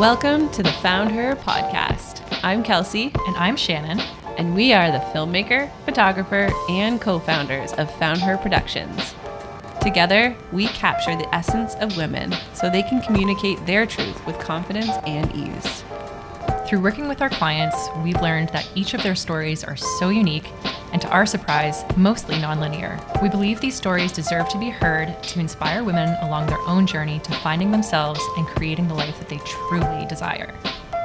Welcome to the Found Her podcast. I'm Kelsey. And I'm Shannon. And we are the filmmaker, photographer, and co-founders of Found Her Productions. Together, we capture the essence of women so they can communicate their truth with confidence and ease. Through working with our clients, we've learned that each of their stories are so unique and, to our surprise, mostly nonlinear. We believe these stories deserve to be heard to inspire women along their own journey to finding themselves and creating the life that they truly desire.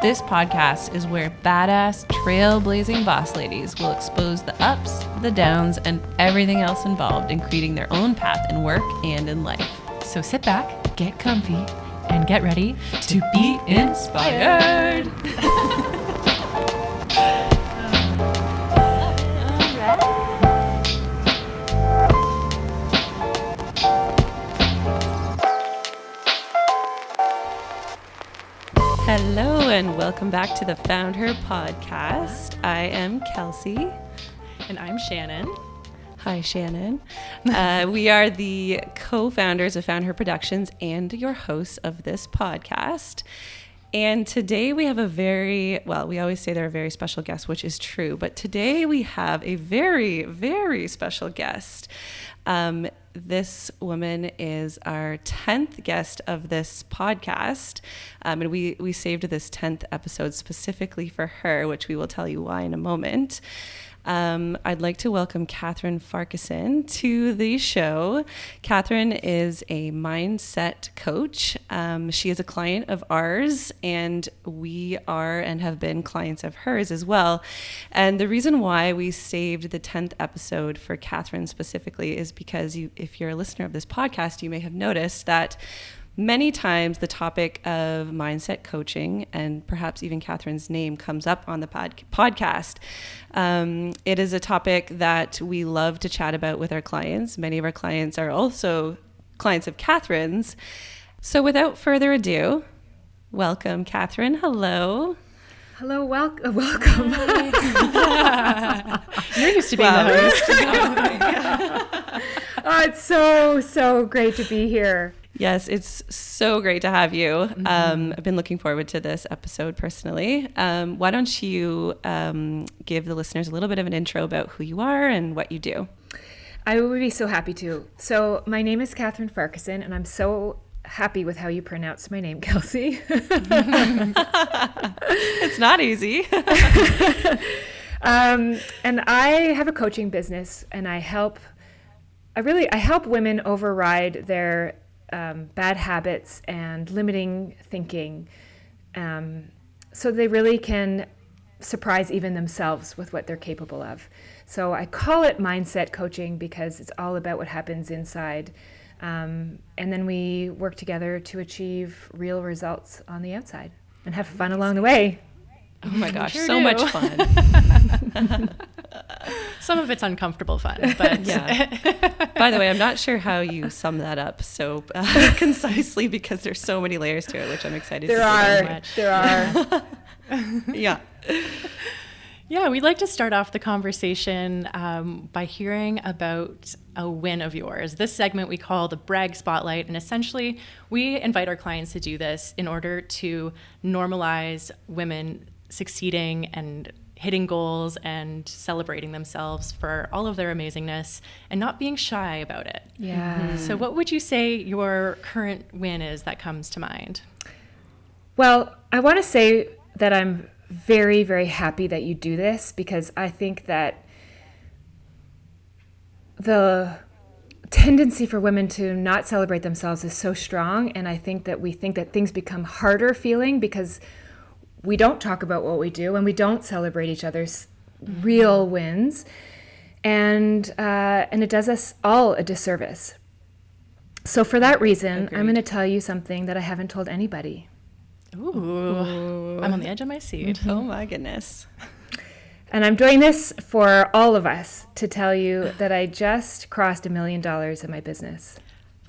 This podcast is where badass, trailblazing boss ladies will expose the ups, the downs, and everything else involved in creating their own path in work and in life. So sit back, get comfy, and get ready to be inspired. Hello and welcome back to the Found Her podcast. I am Kelsey. And I'm Shannon. Hi, Shannon. We are the co-founders of Found Her Productions and your hosts of this podcast. And today we have we always say they're a very special guest, which is true, but today we have a very, very special guest. This woman is our 10th guest of this podcast, and we saved this 10th episode specifically for her, which we will tell you why in a moment. I'd like to welcome Catherine Farquharson to the show. Catherine is a mindset coach. She is a client of ours, and we are and have been clients of hers as well. And the reason why we saved the 10th episode for Catherine specifically is because if you're a listener of this podcast, you may have noticed that many times the topic of mindset coaching, and perhaps even Catherine's name, comes up on the podcast. It is a topic that we love to chat about with our clients. Many of our clients are also clients of Catherine's. So without further ado, welcome, Catherine. Hello. Hello, welcome. You're used to being the host. Oh, it's so great to be here. Yes, it's so great to have you. I've been looking forward to this episode personally. Why don't you give the listeners a little bit of an intro about who you are and what you do? I would be so happy to. So my name is Catherine Farquharson, and I'm so happy with how you pronounce my name, Kelsey. It's not easy. And I have a coaching business, and I help women override their bad habits and limiting thinking, so they really can surprise even themselves with what they're capable of. So I call it mindset coaching because it's all about what happens inside, and then we work together to achieve real results on the outside and have fun along the way. Oh my gosh, sure so do. much fun. Some of it's uncomfortable fun, but yeah. By the way, I'm not sure how you sum that up so concisely, because there's so many layers to it, which I'm excited to see. There are. Yeah. Yeah, we'd like to start off the conversation by hearing about a win of yours. This segment we call the Brag Spotlight, and essentially we invite our clients to do this in order to normalize women succeeding and hitting goals and celebrating themselves for all of their amazingness and not being shy about it. Yeah. Mm-hmm. So what would you say your current win is that comes to mind? Well, I want to say that I'm very, very happy that you do this, because I think that the tendency for women to not celebrate themselves is so strong, and I think that we think that things become harder feeling because we don't talk about what we do and we don't celebrate each other's real wins, and it does us all a disservice. So for that reason, Agreed. I'm going to tell you something that I haven't told anybody. Ooh. I'm on the edge of my seat. Oh my goodness. And I'm doing this for all of us to tell you that I just crossed $1 million in my business.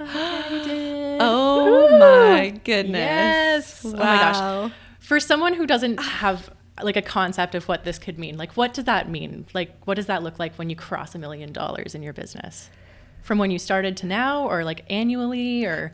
Oh my goodness. Yes. Wow. Oh my gosh. For someone who doesn't have like a concept of what this could mean, like what does that mean? Like what does that look like when you cross $1 million in your business? From when you started to now, or like annually, or?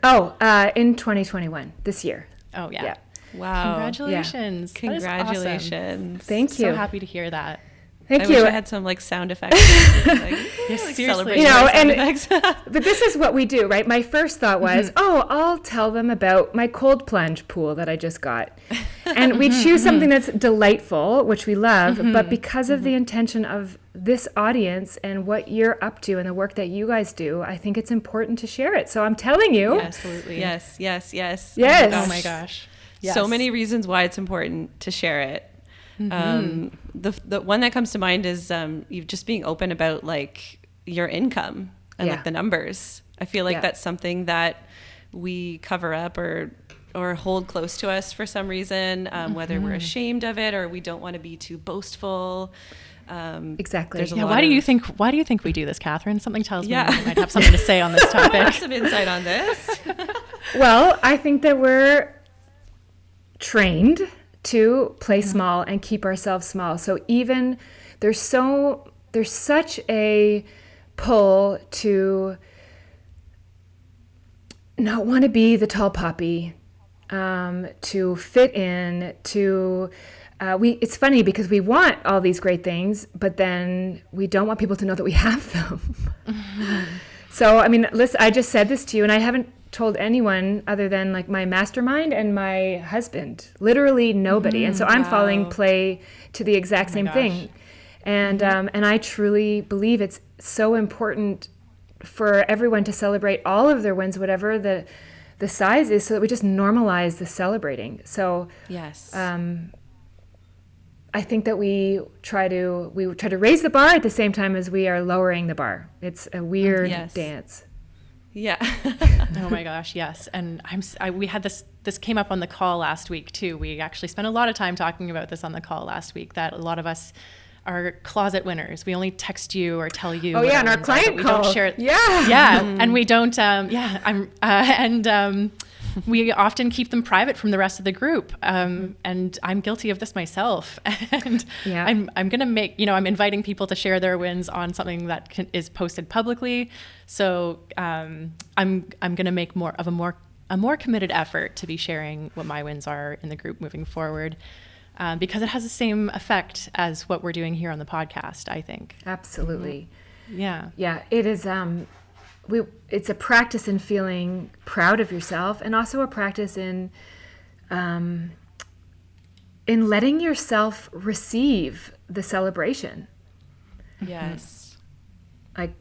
In 2021, this year. Oh yeah. Yeah. Wow. Congratulations. Yeah. Congratulations. Thank you. So happy to hear that. Thank I you. wish I had some like sound effects. Seriously. And sound effects. but this is what we do, right? My first thought was, I'll tell them about my cold plunge pool that I just got. And we choose something that's delightful, which we love, but because of the intention of this audience and what you're up to and the work that you guys do, I think it's important to share it. So I'm telling you. Absolutely. Yes. Yes. Oh my gosh. Yes. So many reasons why it's important to share it. The one that comes to mind is you just being open about like your income and like the numbers. I feel like that's something that we cover up or hold close to us for some reason, whether we're ashamed of it or we don't want to be too boastful. Exactly. Why do you think we do this, Catherine? Something tells me you might have something to say on this topic. I have some insight on this. Well, I think that we're trained to play small and keep ourselves small. So even there's such a pull to not want to be the tall poppy, to fit in, to it's funny because we want all these great things, but then we don't want people to know that we have them. So, I mean, listen, I just said this to you, and I haven't told anyone other than like my mastermind and my husband, literally nobody. And so I'm falling prey to the exact same thing. And and I truly believe it's so important for everyone to celebrate all of their wins, whatever the size is, so that we just normalize the celebrating. So yes, I think that we try to raise the bar at the same time as we are lowering the bar. It's a weird dance. Yeah. Oh my gosh, yes. And we had this came up on the call last week too. We actually spent a lot of time talking about this on the call last week, that a lot of us are closet winners. We only text you or tell you. Oh yeah, on our client call. Don't share it. Yeah. Yeah, and we don't. We often keep them private from the rest of the group. And I'm guilty of this myself. And I'm going to make, I'm inviting people to share their wins on something that is posted publicly. So I'm going to make a more committed effort to be sharing what my wins are in the group moving forward. Because it has the same effect as what we're doing here on the podcast, I think. Absolutely. Yeah. Yeah, it is. It's a practice in feeling proud of yourself, and also a practice in letting yourself receive the celebration. Yes. Like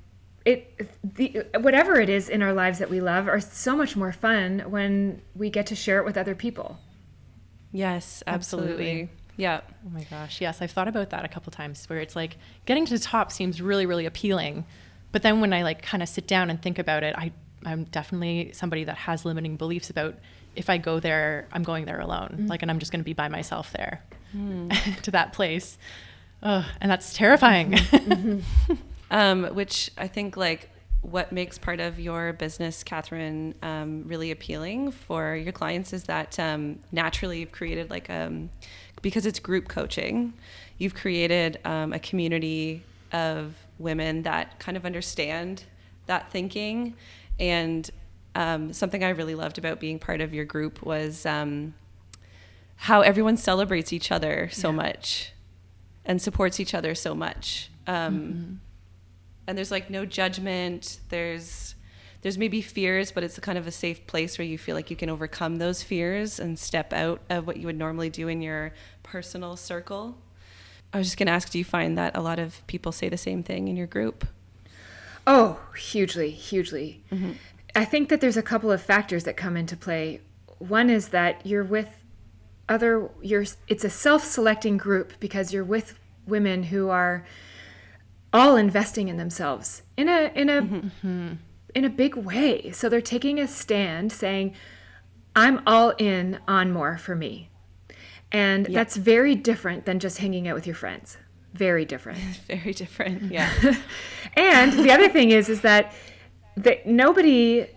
whatever it is in our lives that we love are so much more fun when we get to share it with other people. Yes, absolutely. Yeah. Oh my gosh. Yes, I've thought about that a couple times, where it's like getting to the top seems really, really appealing. But then when I like kind of sit down and think about it, I'm definitely somebody that has limiting beliefs about, if I go there, I'm going there alone. Like, and I'm just going to be by myself there to that place. And that's terrifying. Which I think like what makes part of your business, Catherine, really appealing for your clients is that naturally you've created like, because it's group coaching, you've created a community of women that kind of understand that thinking. And something I really loved about being part of your group was how everyone celebrates each other so much and supports each other so much. And there's like no judgment. There's maybe fears, but it's kind of a safe place where you feel like you can overcome those fears and step out of what you would normally do in your personal circle. I was just going to ask, do you find that a lot of people say the same thing in your group? Oh, hugely, hugely. Mm-hmm. I think that there's a couple of factors that come into play. One is that you're with it's a self-selecting group because you're with women who are all investing in themselves in a big way. So they're taking a stand saying, I'm all in on more for me. And that's very different than just hanging out with your friends. Very different. Very different, yeah. And the other thing is that nobody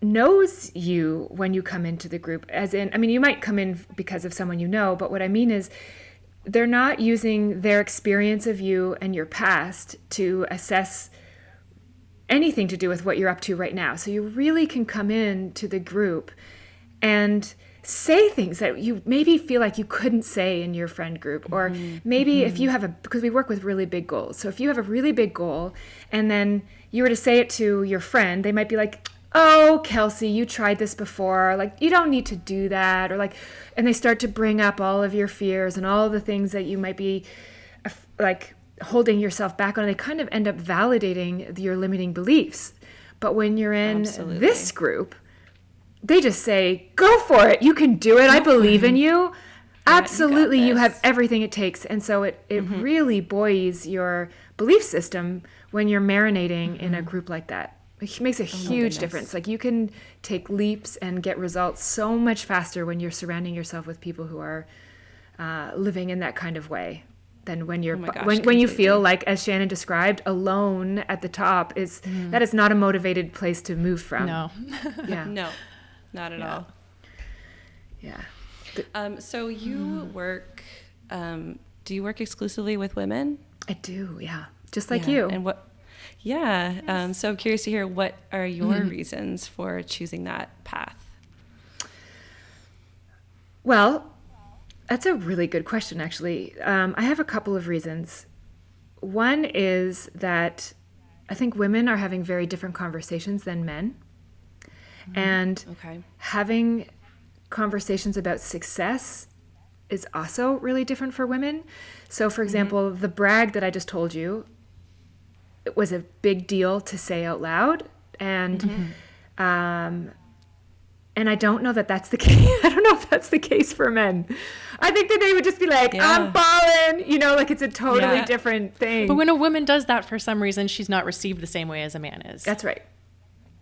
knows you when you come into the group. As in, I mean, you might come in because of someone you know, but what I mean is they're not using their experience of you and your past to assess anything to do with what you're up to right now. So you really can come in to the group and say things that you maybe feel like you couldn't say in your friend group, or maybe if you have because we work with really big goals. So if you have a really big goal and then you were to say it to your friend, they might be like, oh, Kelsey, you tried this before. Like, you don't need to do that. Or like, and they start to bring up all of your fears and all of the things that you might be like holding yourself back on. They kind of end up validating your limiting beliefs. But when you're in this group, they just say, go for it. You can do it. I believe in you. Absolutely. You have everything it takes. And so it really buoys your belief system when you're marinating in a group like that. It makes a huge difference. Like, you can take leaps and get results so much faster when you're surrounding yourself with people who are living in that kind of way than when you're when you feel like, as Shannon described, alone at the top. That is not a motivated place to move from. No. Yeah. No, not at all. Yeah. So you work, do you work exclusively with women? I do, yeah. Just like you. And what? Yeah. Yes. So I'm curious to hear, what are your reasons for choosing that path? Well, that's a really good question, actually. I have a couple of reasons. One is that I think women are having very different conversations than men. And having conversations about success is also really different for women. So, for example, the brag that I just told you, it was a big deal to say out loud, and I don't know that that's the case. I don't know if that's the case for men. I think that they would just be like, I'm balling, like it's a totally different thing. But when a woman does that, for some reason, she's not received the same way as a man is. That's right.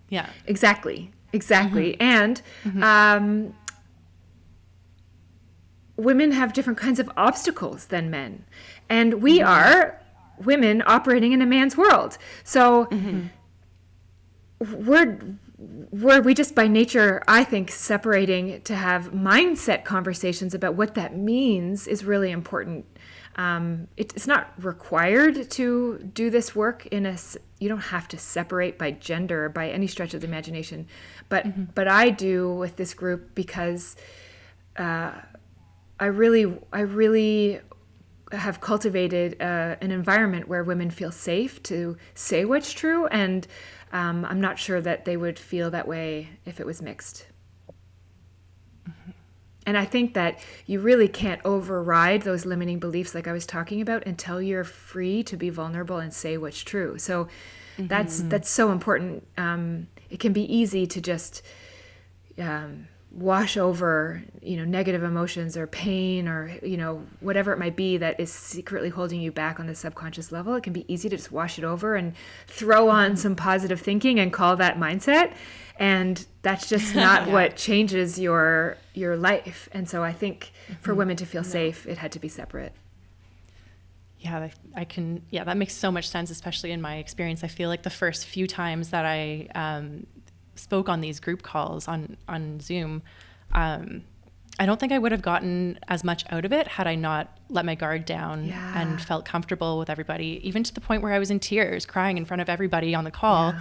Yeah. Exactly. And women have different kinds of obstacles than men. And we are women operating in a man's world. So we just by nature, I think, separating to have mindset conversations about what that means is really important. It's not required to do this work you don't have to separate by gender by any stretch of the imagination. But I do with this group because I really have cultivated an environment where women feel safe to say what's true, and I'm not sure that they would feel that way if it was mixed. And I think that you really can't override those limiting beliefs like I was talking about until you're free to be vulnerable and say what's true. So that's so important. It can be easy to just wash over, negative emotions or pain or, whatever it might be that is secretly holding you back on the subconscious level. It can be easy to just wash it over and throw on some positive thinking and call that mindset. And that's just not what changes your life. And so I think for women to feel safe, it had to be separate. Yeah, that makes so much sense, especially in my experience. I feel like the first few times that I spoke on these group calls on Zoom, I don't think I would have gotten as much out of it had I not let my guard down and felt comfortable with everybody, even to the point where I was in tears, crying in front of everybody on the call.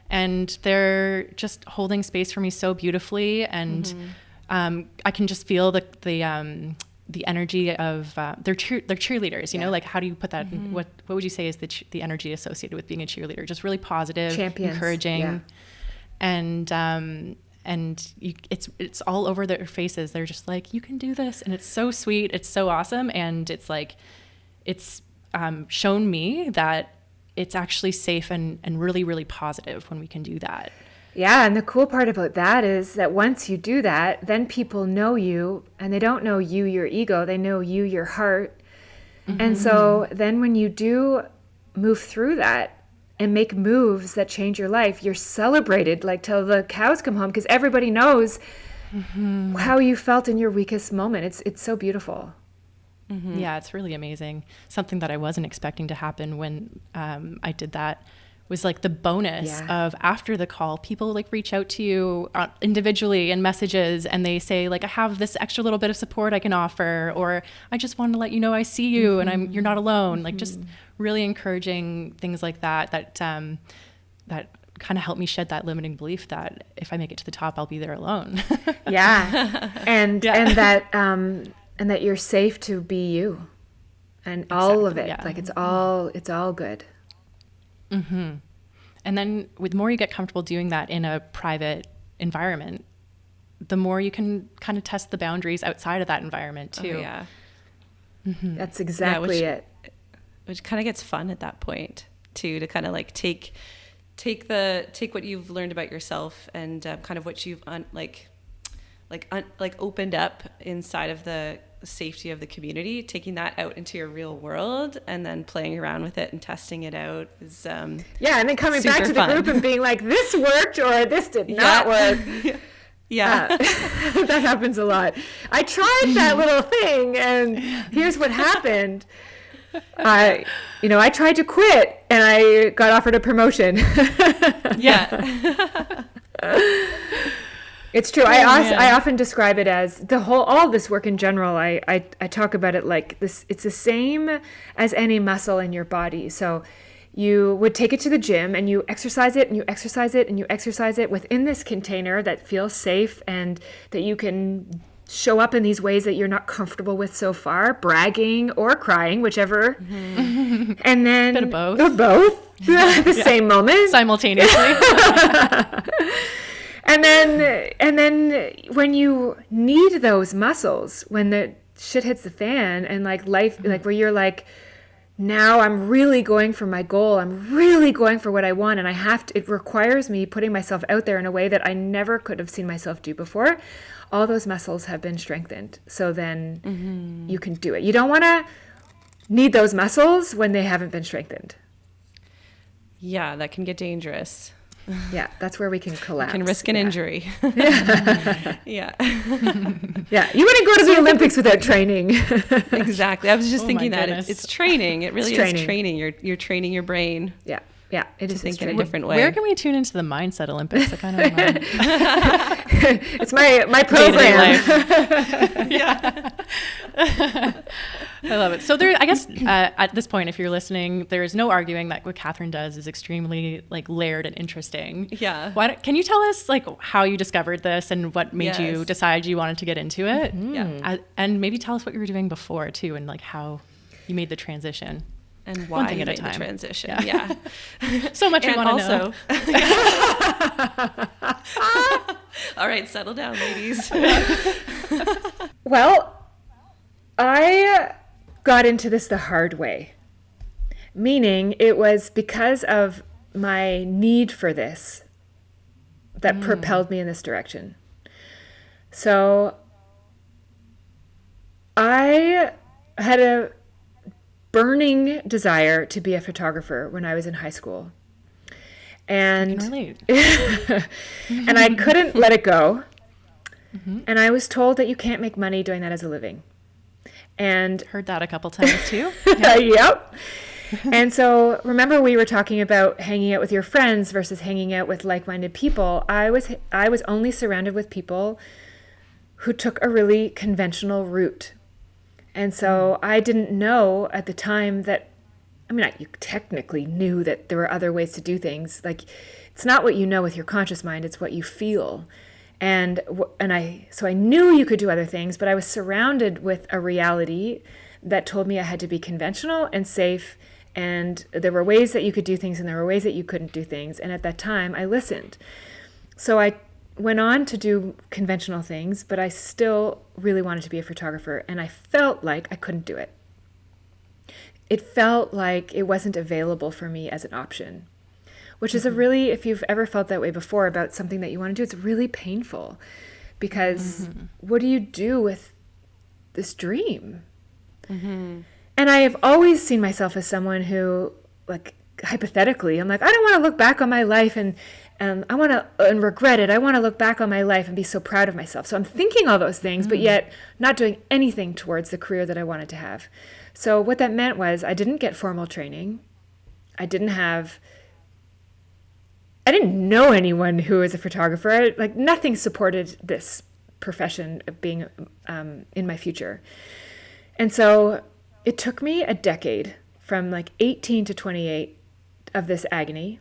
And they're just holding space for me so beautifully. And I can just feel the energy of they're cheerleaders, like, how do you put that in, what would you say is the energy associated with being a cheerleader? Just really positive, champions, encouraging. And it's all over their faces. They're just like, you can do this. And it's so sweet. It's so awesome. And it's like, it's shown me that it's actually safe and really, really positive when we can do that. Yeah. And the cool part about that is that once you do that, then people know you, and they don't know you, your ego. They know you, your heart. And so then when you do move through that, and make moves that change your life, you're celebrated like till the cows come home, because everybody knows how you felt in your weakest moment. It's so beautiful. Yeah, it's really amazing. Something that I wasn't expecting to happen when I did that was like the bonus of after the call, people like reach out to you individually in messages, and they say like, I have this extra little bit of support I can offer, or I just want to let you know I see you and you're not alone. Like just really encouraging things like that kind of helped me shed that limiting belief that if I make it to the top, I'll be there alone. Yeah. And that you're safe to be you, and all of it. Yeah. Like it's all good. Mm-hmm. And then with more you get comfortable doing that in a private environment, the more you can kind of test the boundaries outside of that environment too. Oh, yeah. Mm-hmm. That's exactly it. Which kind of gets fun at that point too, to kind of like take what you've learned about yourself and kind of what you've opened up inside of the safety of the community, taking that out into your real world and then playing around with it and testing it out is and then coming back to the group and being like, this worked or this did not work. Yeah. That happens a lot. I tried that little thing and here's what happened. I tried to quit and I got offered a promotion. Yeah. It's true. I often describe it as all this work in general. I talk about it like this. It's the same as any muscle in your body. So you would take it to the gym and you exercise it and you exercise it and you exercise it within this container that feels safe and that you can show up in these ways that you're not comfortable with so far, bragging or crying, whichever. Mm-hmm. And then bit of both. Or both. The same moment. Simultaneously. And then when you need those muscles, when the shit hits the fan and like life, like where you're like, now I'm really going for my goal. I'm really going for what I want. And it requires me putting myself out there in a way that I never could have seen myself do before. All those muscles have been strengthened. So then you can do it. You don't want to need those muscles when they haven't been strengthened. Yeah, that can get dangerous. Yeah, that's where we can collapse. You can risk an injury. Yeah. Yeah. Yeah, you wouldn't go to the Olympics without training. Exactly. I was just thinking that goodness. it's training. It really is training. You're training your brain. Yeah. Yeah, it is think in a different way. Where can we tune into the Mindset Olympics? I kind of It's my program. Yeah. I love it. So I guess at this point, if you're listening, there is no arguing that what Catherine does is extremely like layered and interesting. Yeah. Can you tell us like how you discovered this and what made you decide you wanted to get into it? Mm-hmm. Yeah. And maybe tell us what you were doing before too, and like how you made the transition. And why you made the transition. Yeah. So much we want to know. All right, settle down, ladies. Well, I got into this the hard way, meaning it was because of my need for this that propelled me in this direction. So I had a burning desire to be a photographer when I was in high school. And and I couldn't let it go. Mm-hmm. And I was told that you can't make money doing that as a living. And heard that a couple times too. Yep. And so remember we were talking about hanging out with your friends versus hanging out with like-minded people. I was only surrounded with people who took a really conventional route. And so I didn't know at the time that, you technically knew that there were other ways to do things. Like, it's not what you know with your conscious mind, it's what you feel. So I knew you could do other things, but I was surrounded with a reality that told me I had to be conventional and safe, and there were ways that you could do things and there were ways that you couldn't do things. And at that time, I listened. So I went on to do conventional things, but I still really wanted to be a photographer, and I felt like I couldn't do it. It felt like it wasn't available for me as an option, which is if you've ever felt that way before about something that you want to do, it's really painful because what do you do with this dream? Mm-hmm. And I have always seen myself as someone who, like, hypothetically, I'm like, I don't want to look back on my life and I want to regret it. I want to look back on my life and be so proud of myself. So I'm thinking all those things, but yet not doing anything towards the career that I wanted to have. So what that meant was I didn't get formal training. I didn't know anyone who was a photographer. Nothing supported this profession of being in my future. And so it took me a decade from 18 to 28 of this agony.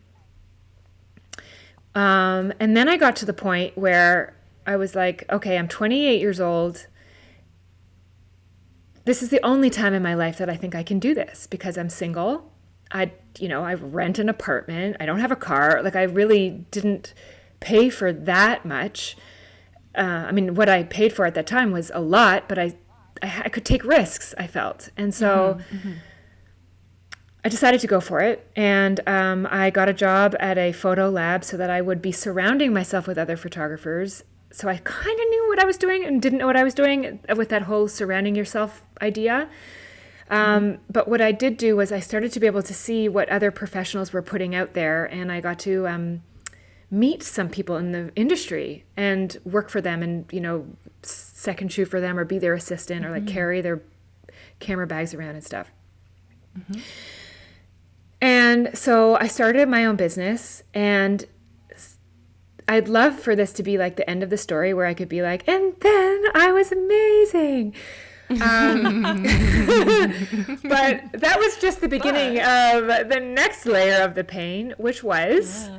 And then I got to the point where I was like, okay, I'm 28 years old. This is the only time in my life that I think I can do this because I'm single. I rent an apartment. I don't have a car. Like, I really didn't pay for that much. What I paid for at that time was a lot, but I could take risks, I felt. And so I decided to go for it. And I got a job at a photo lab so that I would be surrounding myself with other photographers. So I kind of knew what I was doing and didn't know what I was doing with that whole surrounding yourself idea. But what I did do was I started to be able to see what other professionals were putting out there. And I got to meet some people in the industry and work for them and, second shoot for them or be their assistant or like carry their camera bags around and stuff. And so I started my own business, and I'd love for this to be like the end of the story where I could be like, and then I was amazing. But that was just the beginning of the next layer of the pain, which was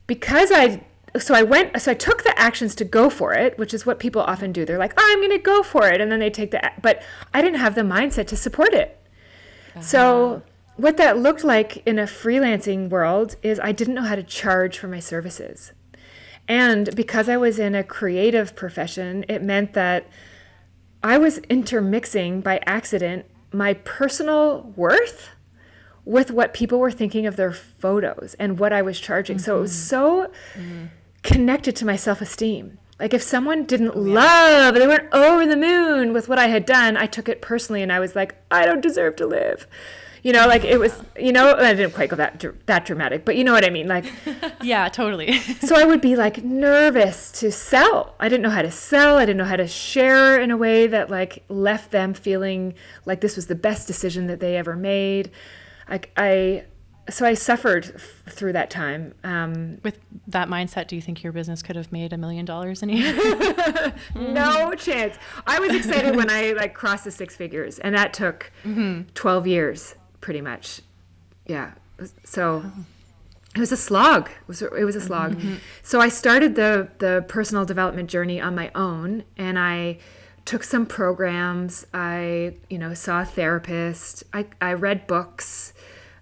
because I took the actions to go for it, which is what people often do. They're like, oh, I'm going to go for it. And then they take but I didn't have the mindset to support it. So what that looked like in a freelancing world is I didn't know how to charge for my services. And because I was in a creative profession, it meant that I was intermixing by accident my personal worth with what people were thinking of their photos and what I was charging. So it was so connected to my self-esteem. Like if someone didn't love, they weren't over the moon with what I had done, I took it personally and I was like, I don't deserve to live. Like it was, I didn't quite go that dramatic, but you know what I mean? Like, yeah, totally. So I would be like nervous to sell. I didn't know how to sell. I didn't know how to share in a way that like left them feeling like this was the best decision that they ever made. So I suffered through that time. With that mindset, do you think your business could have made $1 million in a year? No chance. I was excited when I like crossed the six figures, and that took 12 years. Pretty much. Yeah. So it was a slog. It was a slog. So I started the personal development journey on my own, and I took some programs. I, saw a therapist. I read books.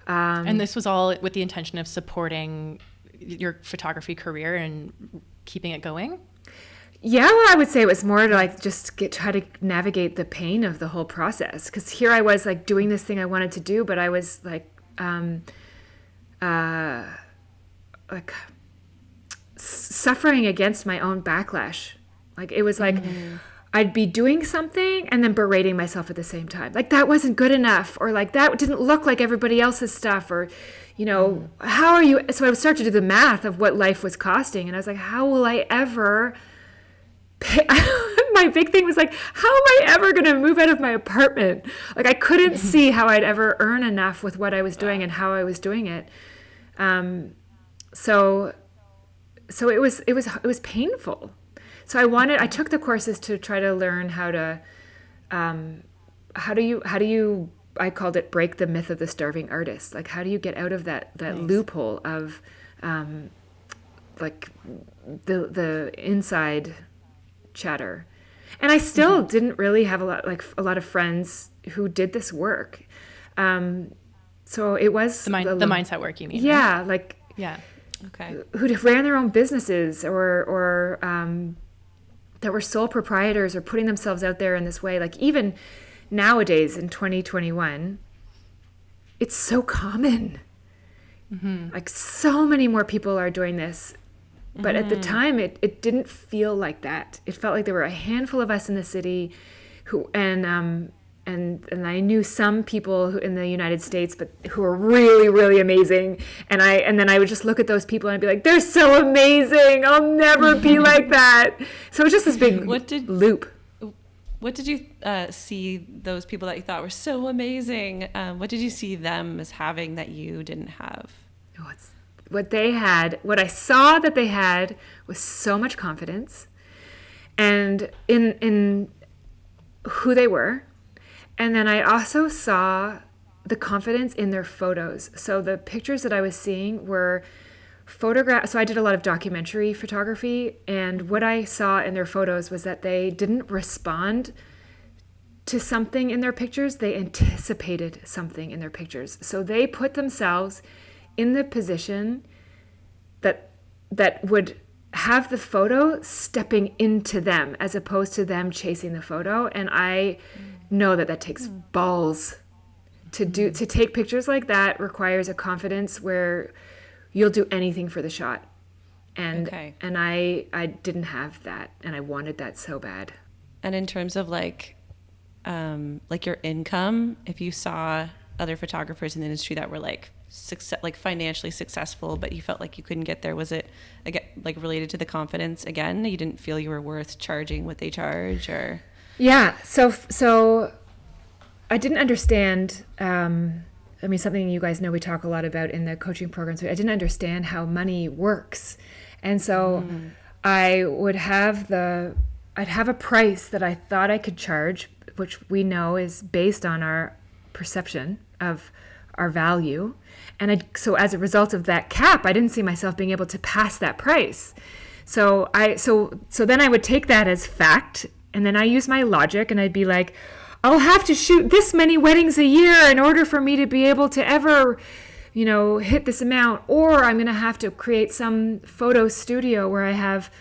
And this was all with the intention of supporting your photography career and keeping it going? Yeah, well, I would say it was more to like just try to navigate the pain of the whole process. Because here I was like doing this thing I wanted to do, but I was like suffering against my own backlash. Like it was like I'd be doing something and then berating myself at the same time. Like that wasn't good enough, or like that didn't look like everybody else's stuff, or how are you? So I would start to do the math of what life was costing, and I was like, how will I ever pay? My big thing was like, how am I ever going to move out of my apartment? Like I couldn't see how I'd ever earn enough with what I was doing and how I was doing it. So it was painful. So I took the courses to try to learn how to, how do you, I called it break the myth of the starving artist. Like, how do you get out of that loophole of, like the inside chatter? And I still didn't really have a lot of friends who did this work. So it was the mindset work, you mean? Yeah. Right? Like, yeah. Okay. Who ran their own businesses or that were sole proprietors or putting themselves out there in this way. Like even nowadays in 2021, it's so common. Like so many more people are doing this. But at the time, it didn't feel like that. It felt like there were a handful of us in the city who, and I knew some people in the United States, but who were really, really amazing. And then I would just look at those people and I'd be like, they're so amazing. I'll never be like that. So it was just this big loop. What did you see those people that you thought were so amazing? What did you see them as having that you didn't have? Oh, what I saw that they had was so much confidence and in who they were. And then I also saw the confidence in their photos. So the pictures that I was seeing were photograph. So I did a lot of documentary photography, and what I saw in their photos was that they didn't respond to something in their pictures. They anticipated something in their pictures. So they put themselves in the position that would have the photo stepping into them as opposed to them chasing the photo. And I know that takes balls to take pictures like that. Requires a confidence where you'll do anything for the shot. And I didn't have that, and I wanted that so bad. And in terms of like your income, if you saw other photographers in the industry that were like financially successful, but you felt like you couldn't get there, was it again like related to the confidence again? You didn't feel you were worth charging what they charge, or? Yeah. So I didn't understand. I mean, something you guys know we talk a lot about in the coaching programs. I didn't understand how money works, and so I'd have a price that I thought I could charge, which we know is based on our perception of our value. And so as a result of that cap, I didn't see myself being able to pass that price. So then I would take that as fact, and then I use my logic, and I'd be like, I'll have to shoot this many weddings a year in order for me to be able to ever, hit this amount, or I'm going to have to create some photo studio where I have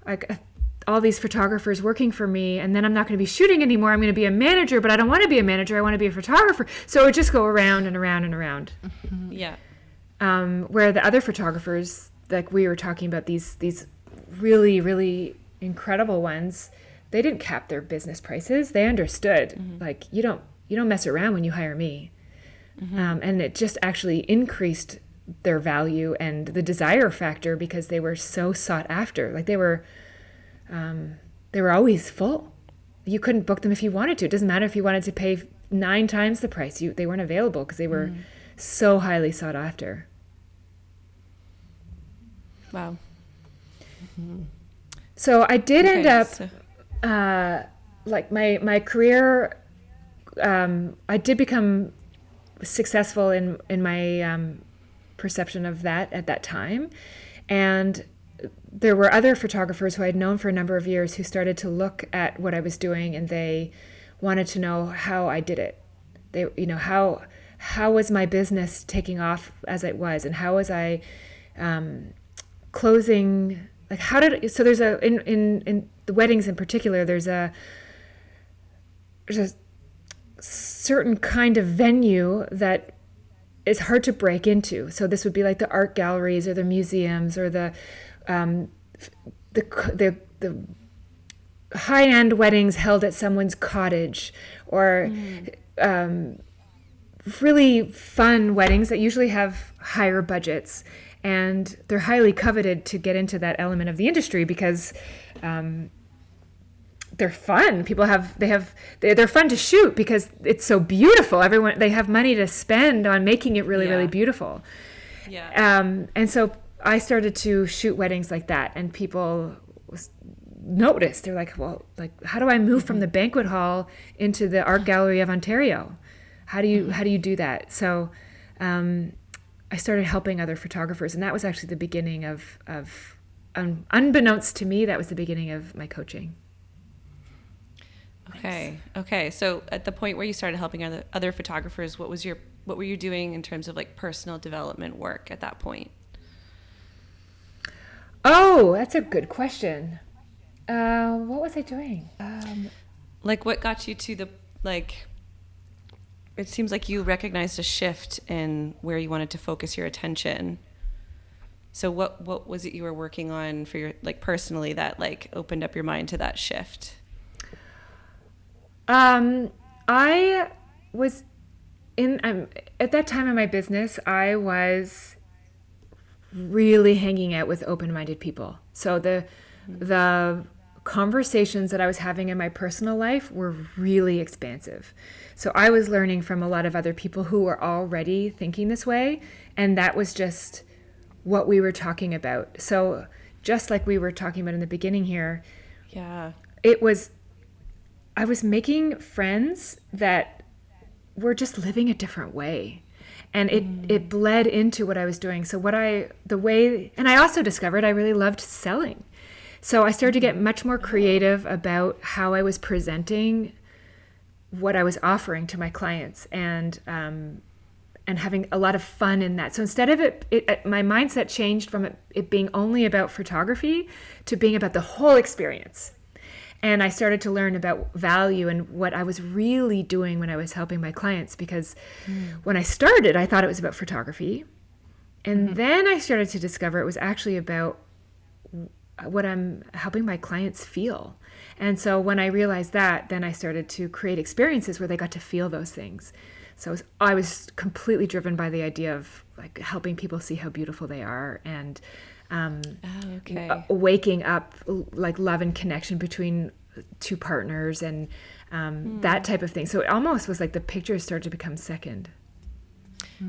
like all these photographers working for me, and then I'm not going to be shooting anymore. I'm going to be a manager, but I don't want to be a manager. I want to be a photographer. So it would just go around and around and around. Mm-hmm. Yeah. Where the other photographers, like we were talking about, these really, really incredible ones, they didn't cap their business prices. They understood, like, you don't mess around when you hire me. And it just actually increased their value and the desire factor because they were so sought after. Like they were always full. You couldn't book them if you wanted to. It doesn't matter if you wanted to pay 9 times the price. They weren't available because they were so highly sought after. Wow. So I did end up, like my career, I did become successful in my perception of that at that time. And there were other photographers who I'd known for a number of years who started to look at what I was doing, and they wanted to know how I did it. They, how was my business taking off as it was, and how was I closing? Like so there's in the weddings in particular, there's a certain kind of venue that is hard to break into. So this would be like the art galleries or the museums or the high-end weddings held at someone's cottage, or really fun weddings that usually have higher budgets, and they're highly coveted to get into that element of the industry because they're fun. They're fun to shoot because it's so beautiful. They have money to spend on making it really, really beautiful. Yeah. And so I started to shoot weddings like that, and people noticed. They're like, well, like, how do I move from the banquet hall into the art gallery of Ontario? How do you do that? So I started helping other photographers, and that was actually the beginning of unbeknownst to me, that was the beginning of my coaching. Okay. So at the point where you started helping other photographers, what were you doing in terms of like personal development work at that point? Oh, that's a good question. What was I doing? Like what got you to it seems like you recognized a shift in where you wanted to focus your attention. So what was it you were working on for your, like, personally that like opened up your mind to that shift? I was at that time in my business, I was really hanging out with open-minded people. So the conversations that I was having in my personal life were really expansive. So I was learning from a lot of other people who were already thinking this way, and that was just what we were talking about. So just like we were talking about in the beginning here, I was making friends that were just living a different way. And it bled into what I was doing. So and I also discovered I really loved selling. So I started to get much more creative about how I was presenting what I was offering to my clients, and having a lot of fun in that. So instead of my mindset changed from it being only about photography to being about the whole experience. And I started to learn about value and what I was really doing when I was helping my clients, because when I started, I thought it was about photography. And then I started to discover it was actually about what I'm helping my clients feel. And so when I realized that, then I started to create experiences where they got to feel those things. So I was completely driven by the idea of like helping people see how beautiful they are, and waking up like love and connection between two partners, and that type of thing. So it almost was like the pictures started to become second.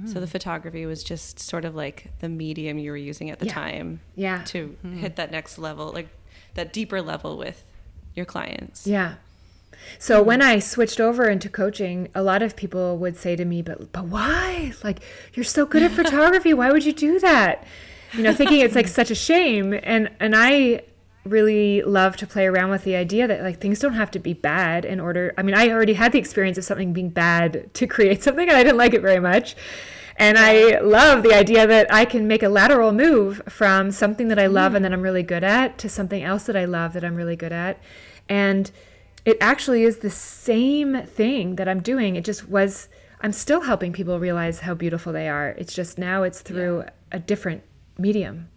So the photography was just sort of like the medium you were using at the time to hit that next level, like that deeper level with your clients. Yeah. So when I switched over into coaching, a lot of people would say to me, but why? Like, you're so good at photography. Why would you do that? Thinking it's like such a shame. And I really love to play around with the idea that like things don't have to be bad in order. I mean, I already had the experience of something being bad to create something, and I didn't like it very much. And I love the idea that I can make a lateral move from something that I love and that I'm really good at to something else that I love that I'm really good at. And it actually is the same thing that I'm doing. I'm still helping people realize how beautiful they are. It's just now it's through a different medium.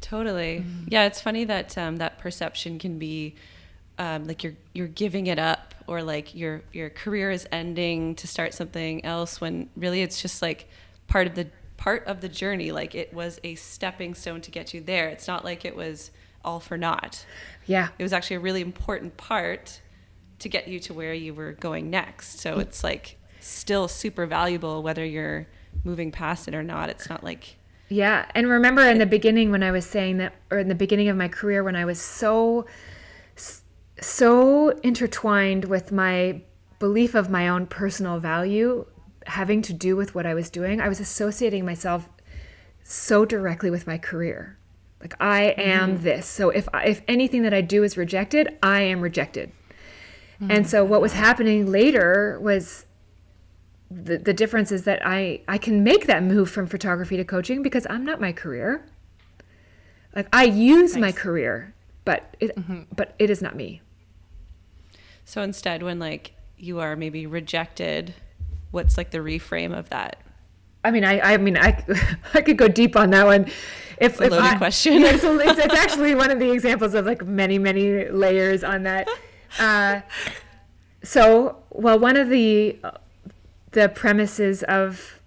Totally. Yeah, it's funny that that perception can be like you're giving it up, or like your career is ending to start something else, when really it's just like part of the journey. Like it was a stepping stone to get you there. It's not like it was all for naught. Yeah. It was actually a really important part to get you to where you were going next. So it's like still super valuable whether you're moving past it or not. It's not like... Yeah. And remember in the beginning when I was saying that, or in the beginning of my career, when I was so intertwined with my belief of my own personal value having to do with what I was doing, I was associating myself so directly with my career. Like, I am this. So if anything that I do is rejected, I am rejected. And so what was happening later was the difference is that I can make that move from photography to coaching because I'm not my career. Like, I use my career, but it is not me. So instead, when like you are maybe rejected, what's like the reframe of that? I mean, I could go deep on that one. It's a loaded question. Yeah, it's actually one of the examples of like many, many layers on that. One of the premises of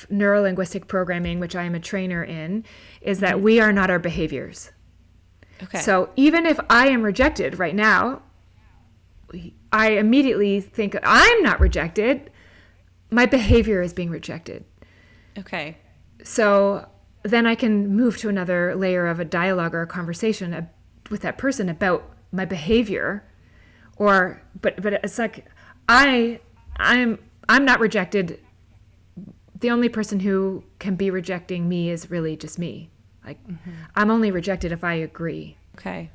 neuro-linguistic programming, which I am a trainer in, is that we are not our behaviors. Okay. So even if I am rejected right now, I immediately think I'm not rejected. My behavior is being rejected. Okay. So then I can move to another layer of a dialogue or a conversation with that person about my behavior, but it's like I'm not rejected. The only person who can be rejecting me is really just me. Like, I'm only rejected if I agree. Okay.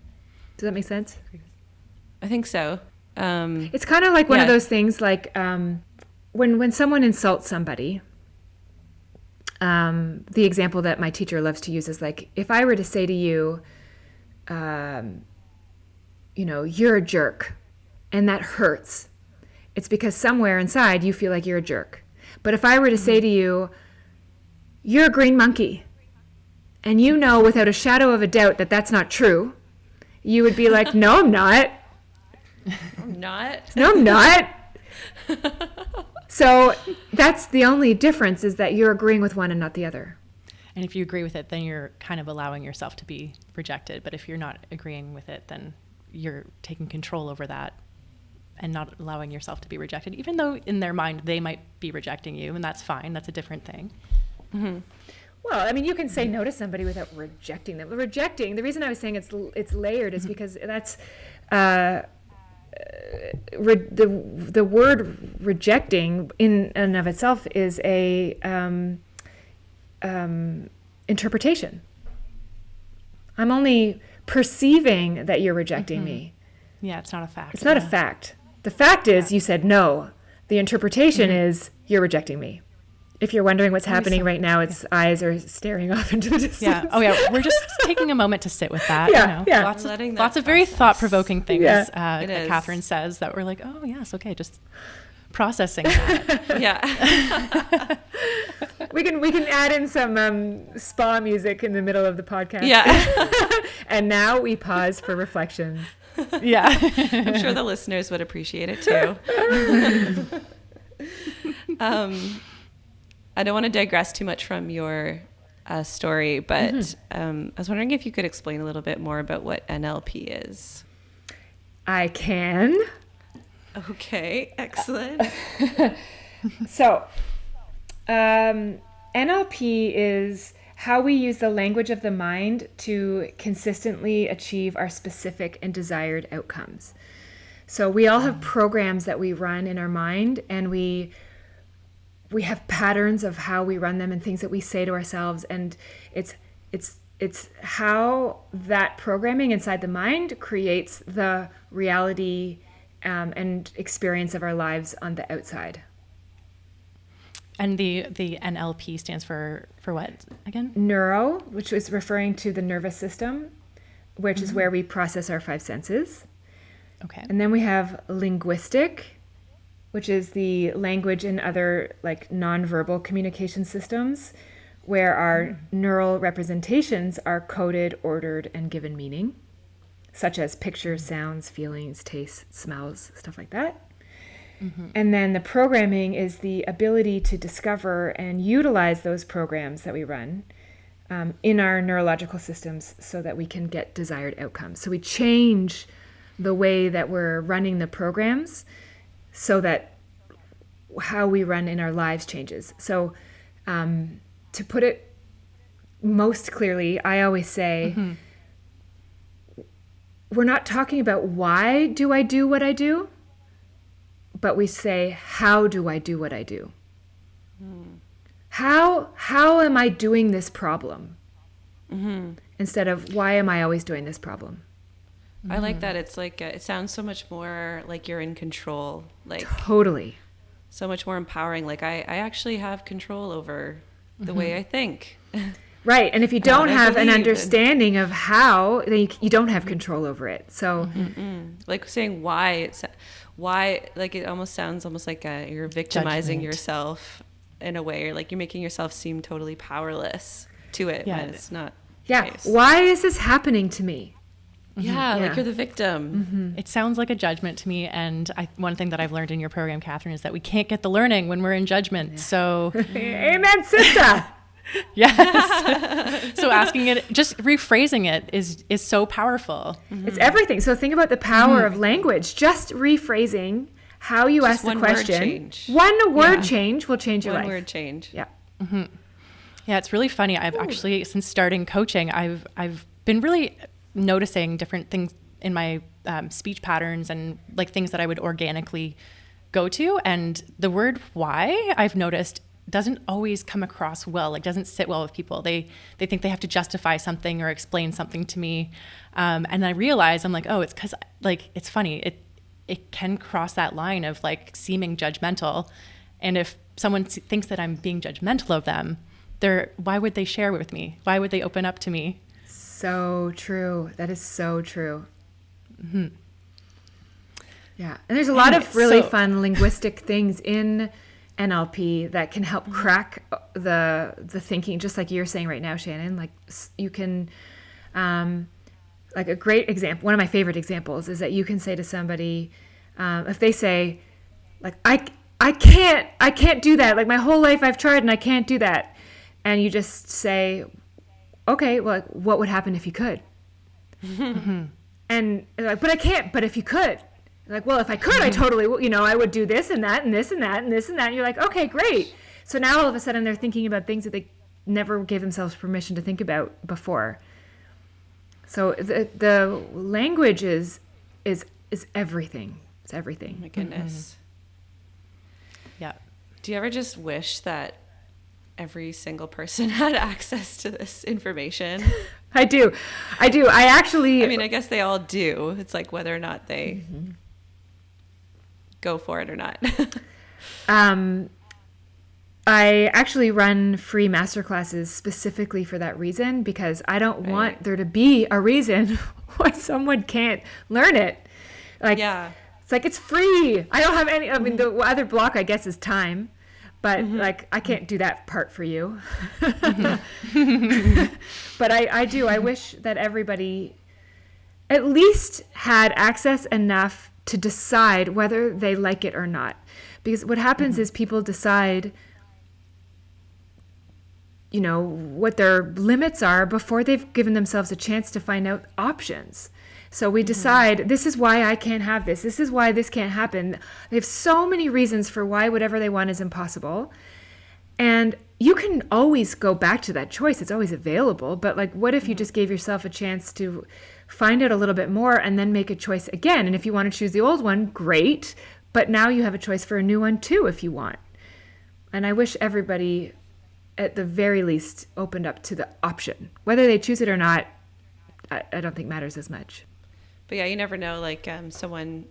Does that make sense? I think so. It's kind of like one of those things, like when someone insults somebody. The example that my teacher loves to use is like, if I were to say to you, you're a jerk, and that hurts, it's because somewhere inside you feel like you're a jerk. But if I were to say to you, you're a green monkey, and you know without a shadow of a doubt that that's not true, you would be like, no, I'm not. I'm not? No, I'm not. So that's the only difference, is that you're agreeing with one and not the other. And if you agree with it, then you're kind of allowing yourself to be rejected. But if you're not agreeing with it, then you're taking control over that and not allowing yourself to be rejected, even though in their mind they might be rejecting you, and that's fine. That's a different thing. Mm-hmm. Well, I mean, you can say no to somebody without rejecting them. The reason I was saying it's layered is because that's the word rejecting in and of itself is a interpretation. I'm only perceiving that you're rejecting me. Yeah, it's not a fact. It's not a fact. The fact is you said no. The interpretation is you're rejecting me. If you're wondering what's happening right now, its eyes are staring off into the distance. Yeah. Oh, yeah. We're just taking a moment to sit with that. Yeah, yeah. Lots of very thought-provoking things that is. Catherine says that we're like, oh, yes, okay, just processing that. Yeah. We can add in some spa music in the middle of the podcast. Yeah. And now we pause for reflection. Yeah. I'm sure the listeners would appreciate it too. I don't want to digress too much from your story, but I was wondering if you could explain a little bit more about what NLP is. I can. Okay, excellent. So, NLP is how we use the language of the mind to consistently achieve our specific and desired outcomes. So we all have programs that we run in our mind, and we have patterns of how we run them and things that we say to ourselves, and it's how that programming inside the mind creates the reality and experience of our lives on the outside. And the NLP stands for what again? Neuro, which is referring to the nervous system, which is where we process our five senses. Okay. And then we have linguistic, which is the language and other like nonverbal communication systems, where our neural representations are coded, ordered, and given meaning, such as pictures, sounds, feelings, tastes, smells, stuff like that. And then the programming is the ability to discover and utilize those programs that we run in our neurological systems so that we can get desired outcomes. So we change the way that we're running the programs so that how we run in our lives changes. So to put it most clearly, I always say, we're not talking about why do I do what I do, but we say, how do I do what I do? How am I doing this problem? Instead of why am I always doing this problem? I like that. It's like, it sounds so much more like you're in control. Like Totally. so much more empowering. Like I actually have control over the way I think. Right. And if you don't I have an believe understanding of how, then you don't have control over it. So Like saying why, like it almost sounds almost like you're victimizing Judgment. yourself in a way, or like you're making yourself seem totally powerless to it when it's not the yeah, case. why is this happening to me? Yeah, Yeah. like you're the victim. It sounds like a judgment to me. And one thing that I've learned in your program, Catherine, is that we can't get the learning when we're in judgment. So Amen, sister. yes. So asking it, just rephrasing it is so powerful. It's everything. So think about the power of language. Just rephrasing how you ask the one word question. change. One word change will change your One life. word change. Yeah. Yeah, it's really funny. I've actually, since starting coaching, I've been really noticing different things in my speech patterns and like things that I would organically go to. And the word why, I've noticed, doesn't always come across well, like doesn't sit well with people. They think they have to justify something or explain something to me. And I realize I'm like, oh, it's because like, it's funny. It can cross that line of like seeming judgmental. And if someone thinks that I'm being judgmental of them, why would they share with me? Why would they open up to me? So true. That is so true. Yeah. And there's a lot of really fun linguistic things in NLP that can help crack the thinking, just like you're saying right now, Shannon. Like you can, like a great example, one of my favorite examples is that you can say to somebody, if they say, like, I can't do that. Like my whole life I've tried and I can't do that. And you just say, okay, well, what would happen if you could? And they're like, but I can't, but if you could. Like, well, if I could, I totally, I would do this and that and this and that and this and that. And you're like, okay, great. So now all of a sudden they're thinking about things that they never gave themselves permission to think about before. So the language is everything. It's everything. Oh my goodness. Yeah. Do you ever just wish that every single person had access to this information? I do. I actually... I mean, I guess they all do. It's like whether or not they go for it or not. I actually run free masterclasses specifically for that reason, because I don't want there to be a reason why someone can't learn it. Like, it's like, it's free. I don't have any, I mean, the other block, I guess, is time, but like, I can't do that part for you. But I wish that everybody at least had access enough to decide whether they like it or not. Because what happens is people decide, you know, what their limits are before they've given themselves a chance to find out options. So we decide, this is why I can't have this. This is why this can't happen. They have so many reasons for why whatever they want is impossible. And you can always go back to that choice. It's always available. But like, what if you just gave yourself a chance to find out a little bit more and then make a choice again? And if you want to choose the old one, great. But now you have a choice for a new one too, if you want. And I wish everybody, at the very least, opened up to the option. Whether they choose it or not, I don't think matters as much. But yeah, you never know, like someone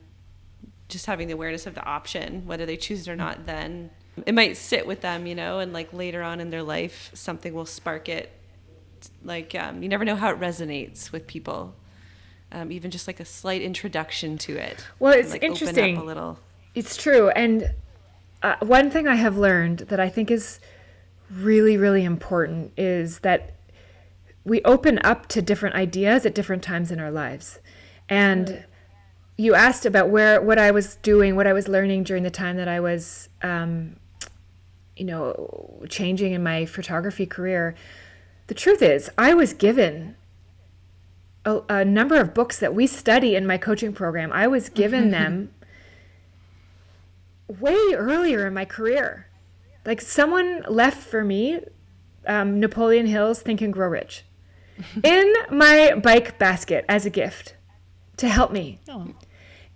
just having the awareness of the option, whether they choose it or not, then it might sit with them, you know, and like later on in their life, something will spark it. Like you never know how it resonates with people. Even just like a slight introduction to it. Well, it's like interesting. Open up a little. It's true. And one thing I have learned that I think is really, really important is that we open up to different ideas at different times in our lives. And you asked about what I was doing, what I was learning during the time that I was, you know, changing in my photography career. The truth is, I was given a number of books that we study in my coaching program. I was given them way earlier in my career. Like, someone left for me Napoleon Hill's Think and Grow Rich in my bike basket as a gift to help me. Oh.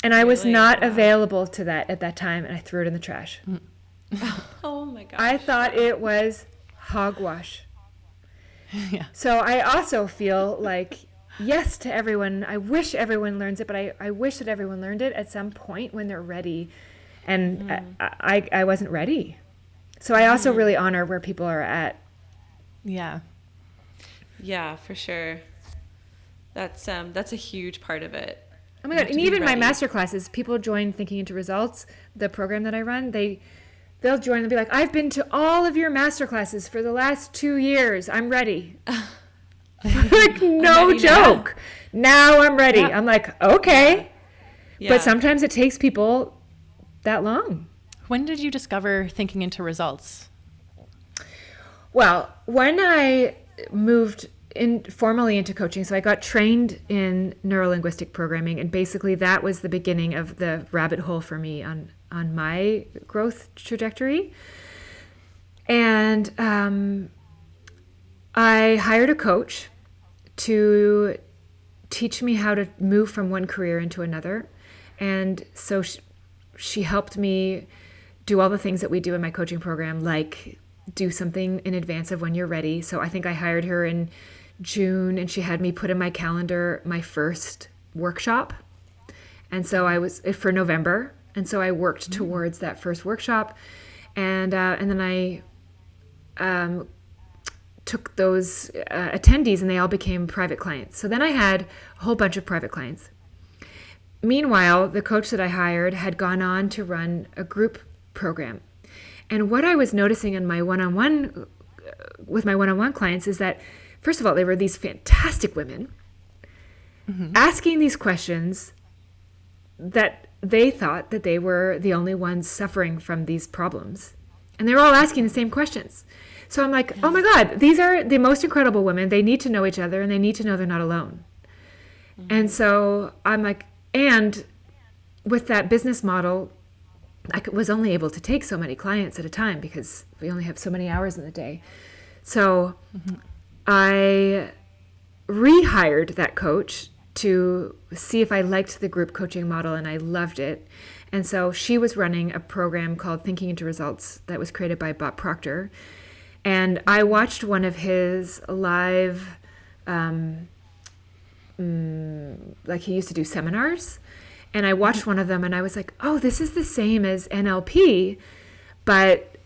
And I was not available to that at that time, and I threw it in the trash. Oh my gosh. I thought it was hogwash. Yeah. So I also feel like, yes to everyone. I wish everyone learns it, but I wish that everyone learned it at some point when they're ready. And I wasn't ready. So I also really honor where people are at. Yeah. Yeah, for sure. That's a huge part of it. Oh my God. And even my master classes, people join Thinking Into Results, the program that I run, they'll join and be like, I've been to all of your master classes for the last 2 years. I'm ready. Like, no joke. Now I'm ready. Yeah. I'm like, okay. Yeah. But sometimes it takes people that long. When did you discover Thinking Into Results? Well, when I moved formally into coaching, so I got trained in neuro-linguistic programming, and basically that was the beginning of the rabbit hole for me on my growth trajectory. And I hired a coach to teach me how to move from one career into another. And so she helped me do all the things that we do in my coaching program, like do something in advance of when you're ready. So I think I hired her in June, and she had me put in my calendar my first workshop. And so I was for November. And so I worked towards that first workshop. And then I took those attendees, and they all became private clients. So then I had a whole bunch of private clients. Meanwhile, the coach that I hired had gone on to run a group program. And what I was noticing in my one-on-one with my one-on-one clients is that, first of all, they were these fantastic women asking these questions that they thought that they were the only ones suffering from these problems. And they were all asking the same questions. So I'm like, oh my God, these are the most incredible women. They need to know each other, and they need to know they're not alone. And so I'm like, and with that business model, I was only able to take so many clients at a time because we only have so many hours in the day. So I rehired that coach to see if I liked the group coaching model, and I loved it. And so she was running a program called Thinking into Results that was created by Bob Proctor. And I watched one of his live, like he used to do seminars. And I watched one of them and I was like, oh, this is the same as NLP, but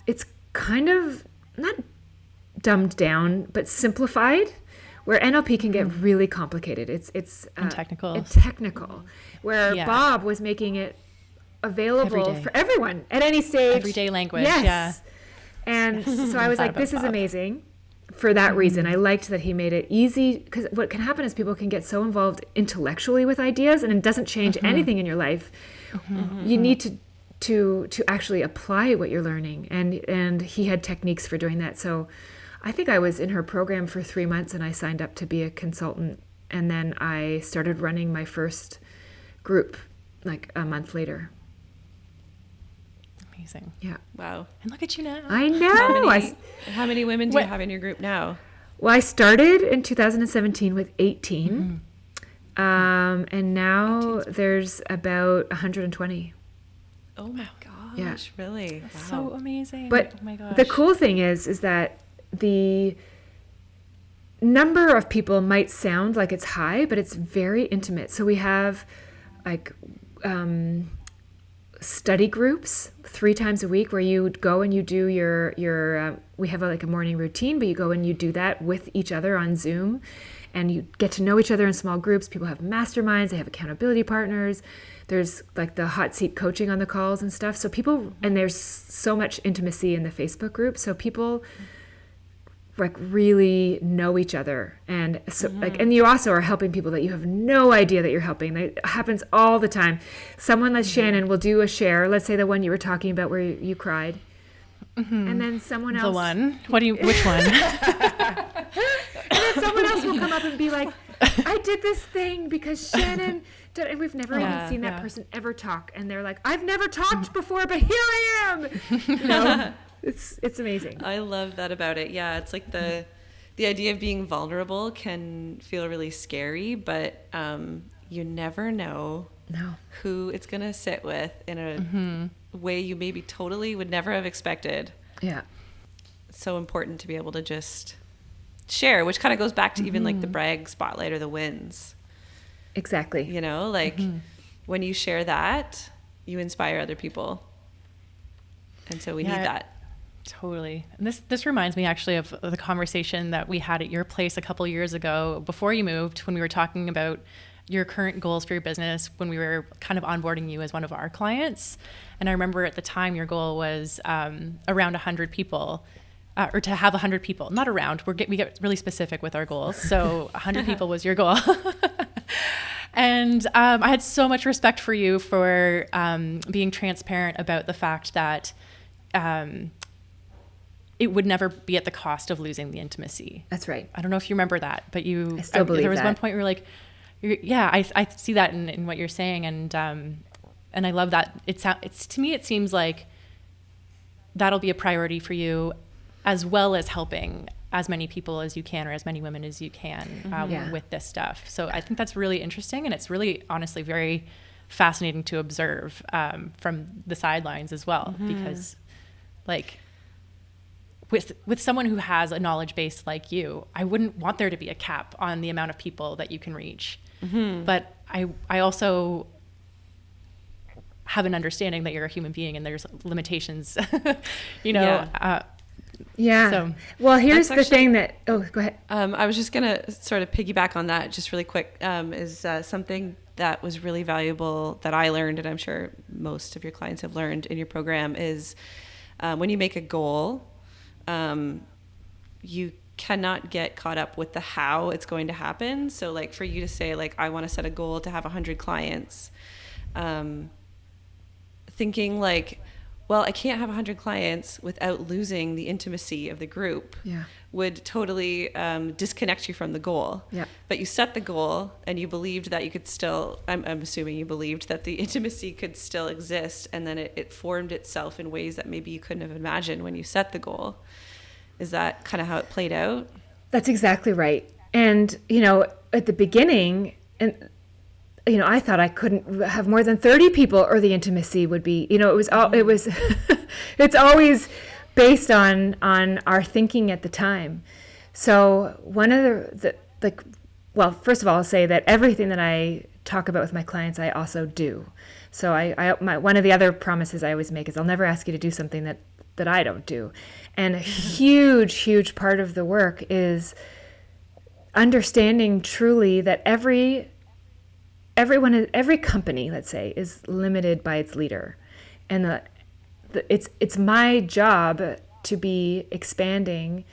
it's kind of not dumbed down, but simplified, where NLP can get really complicated. It's technical. It's technical, where Bob was making it available for everyone at any stage. Everyday language. Yes. Yeah. And so I was like, this is amazing for that reason. I liked that he made it easy, because what can happen is people can get so involved intellectually with ideas and it doesn't change anything in your life. You need to actually apply what you're learning. And he had techniques for doing that. So I think I was in her program for 3 months and I signed up to be a consultant. And then I started running my first group like a month later. Amazing. Yeah. Wow. And look at you now. I know. How many women do you have in your group now? Well, I started in 2017 with 18. And now there's about 120. Oh my gosh. Yeah. Really? That's so amazing. But oh my gosh. the cool thing is that the number of people might sound like it's high, but it's very intimate. So we have like study groups 3 times a week where you go and you do your we have like a morning routine, but you go and you do that with each other on Zoom, and you get to know each other in small groups. People have masterminds, they have accountability partners. There's like the hot seat coaching on the calls and stuff. So people, and there's so much intimacy in the Facebook group. So people like really know each other. And so like, and you also are helping people that you have no idea that you're helping. That happens all the time. Someone like Shannon will do a share. Let's say the one you were talking about where you cried. And then someone else. The one? Which one? And then someone else will come up and be like, I did this thing because Shannon did, and we've never even seen that person ever talk. And they're like, I've never talked before, but here I am. You know, it's amazing. I love that about it. Yeah, it's like the idea of being vulnerable can feel really scary, but you never know who it's going to sit with in a way you maybe totally would never have expected. Yeah. It's so important to be able to just share, which kind of goes back to even like the brag spotlight or the wins. Exactly. You know, like when you share that, you inspire other people. And so we need that. Totally. And this reminds me actually of the conversation that we had at your place a couple years ago before you moved, when we were talking about your current goals for your business, when we were kind of onboarding you as one of our clients. And I remember at the time your goal was around 100 people. Or to have 100 people, not around. We get really specific with our goals. So 100 people was your goal. And I had so much respect for you for being transparent about the fact that it would never be at the cost of losing the intimacy. That's right. I don't know if you remember that, but I still believe there was that. one point where you're like, I see that in what you're saying, and I love that. It's to me, it seems like that'll be a priority for you, as well as helping as many people as you can, or as many women as you can with this stuff. So I think that's really interesting, and it's really, honestly, very fascinating to observe from the sidelines as well, because like with someone who has a knowledge base like you, I wouldn't want there to be a cap on the amount of people that you can reach. But I also have an understanding that you're a human being and there's limitations, you know. So, well, here's the thing that, go ahead. I was just going to sort of piggyback on that just really quick, is something that was really valuable that I learned, and I'm sure most of your clients have learned in your program, is when you make a goal, you cannot get caught up with the how it's going to happen. So like for you to say, like, I want to set a goal to have 100 clients, thinking like, well, I can't have 100 clients without losing the intimacy of the group, would totally disconnect you from the goal. But you set the goal and you believed that you could still, I'm assuming you believed that the intimacy could still exist, and then it formed itself in ways that maybe you couldn't have imagined when you set the goal. Is that kind of how it played out? That's exactly right. And, you know, at the beginning, and I thought I couldn't have more than 30 people or the intimacy would be, it's always based on our thinking at the time. So one of well, first of all, I'll say that everything that I talk about with my clients, I also do. So one of the other promises I always make is I'll never ask you to do something that I don't do. And a huge part of the work is understanding truly that every company, let's say, is limited by its leader, and it's my job to be expanding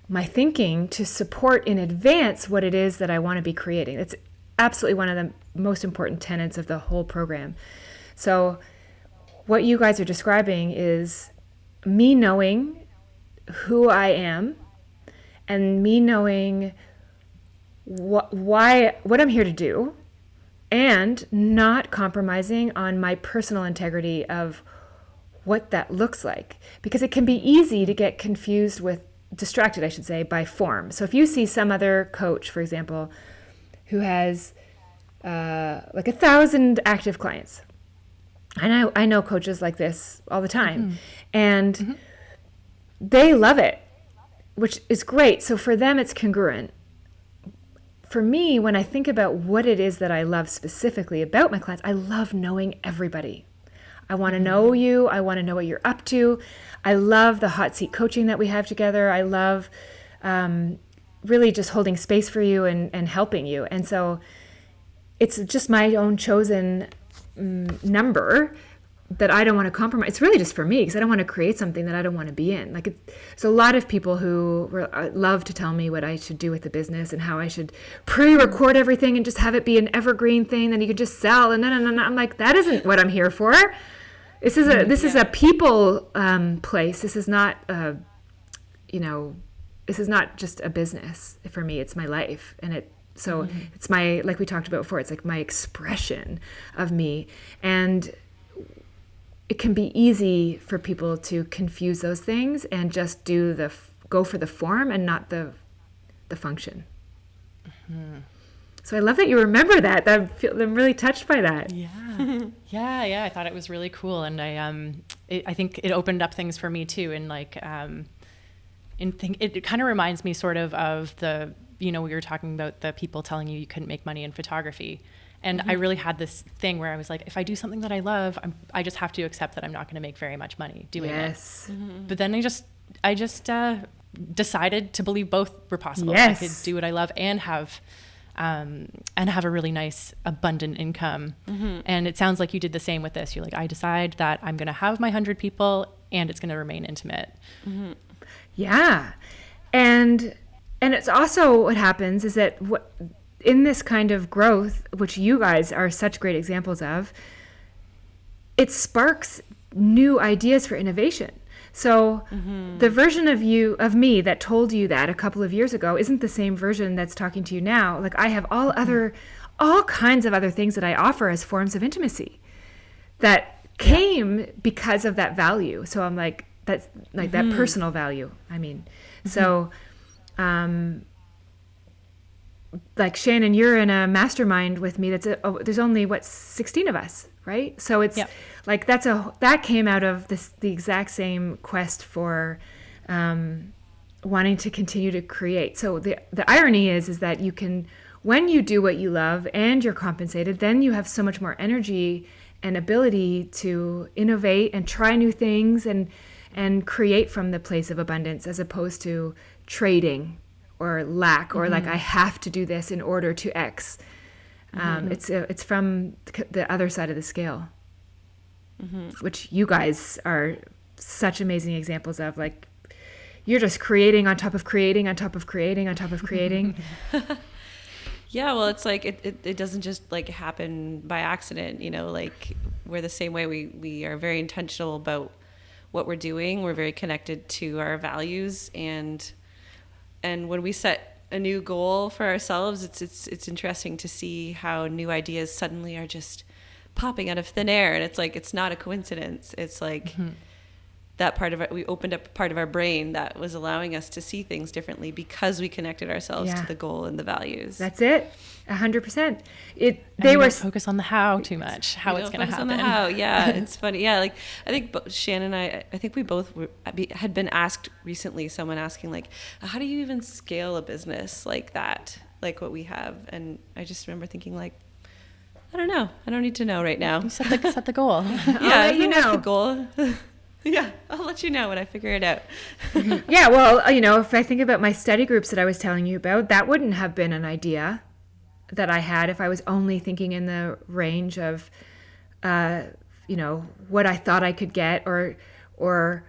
my thinking to support in advance what it is that I want to be creating. It's absolutely one of the most important tenets of the whole program. So what you guys are describing is me knowing who I am and me knowing what I'm here to do, and not compromising on my personal integrity of what that looks like. Because it can be easy to get distracted, I should say, by form. So if you see some other coach, for example, who has 1,000 active clients, I know coaches like this all the time, and they love it, which is great. So for them, it's congruent. For me, when I think about what it is that I love specifically about my clients, I love knowing everybody. I want to know you. I want to know what you're up to. I love the hot seat coaching that we have together. I love really just holding space for you and helping you. And so it's just my own chosen number that I don't want to compromise. It's really just for me, because I don't want to create something that I don't want to be in. There's a lot of people who love to tell me what I should do with the business and how I should pre-record everything and just have it be an evergreen thing that you could just sell. And then I'm like, that isn't what I'm here for. This is a people place. This is not this is not just a business for me. It's my life, and it's my, like we talked about before, it's like my expression of me. And it can be easy for people to confuse those things and just go for the form and not the function. So I love that you remember that. I'm really touched by that. Yeah. I thought it was really cool, and I think it opened up things for me too. And it kind of reminds me sort of the, we were talking about the people telling you couldn't make money in photography. And I really had this thing where I was like, if I do something that I love, I just have to accept that I'm not going to make very much money doing it. But then I just decided to believe both were possible. Yes. I could do what I love and have a really nice, abundant income. And it sounds like you did the same with this. You're like, I decide that I'm going to have my 100 people and it's going to remain intimate. Yeah. And it's also what happens is that in this kind of growth, which you guys are such great examples of, it sparks new ideas for innovation. So the version of me that told you that a couple of years ago isn't the same version that's talking to you now. Like, I have all kinds of other things that I offer as forms of intimacy that came because of that value. So I'm like, that's like that personal value. I mean, so, like, Shannon, you're in a mastermind with me. There's only 16 of us, right? So it's like that came out of the exact same quest for wanting to continue to create. So the irony is that you can, when you do what you love and you're compensated, then you have so much more energy and ability to innovate and try new things and create from the place of abundance, as opposed to trading or lack, or like, I have to do this in order to X. It's from the other side of the scale, which you guys are such amazing examples of. Like, you're just creating on top of creating on top of creating on top of creating. Yeah, well, it's like it doesn't just like happen by accident, like, we're the same way. We are very intentional about what we're doing. We're very connected to our values, and when we set a new goal for ourselves, it's interesting to see how new ideas suddenly are just popping out of thin air. And it's like, it's not a coincidence. It's like that part of it, we opened up part of our brain that was allowing us to see things differently because we connected ourselves to the goal and the values. That's it. 100%. They were focus on the how too much, how it's going to happen. On the how, yeah. It's funny. Yeah, like I think Shannon and I think we both had been asked recently, someone asking like, how do you even scale a business like that, like what we have? And I just remember thinking like, I don't know. I don't need to know right now. You set the goal. Yeah, you know the goal. Yeah, I'll let you know when I figure it out. Yeah, well, if I think about my study groups that I was telling you about, that wouldn't have been an idea that I had if I was only thinking in the range of, what I thought I could get or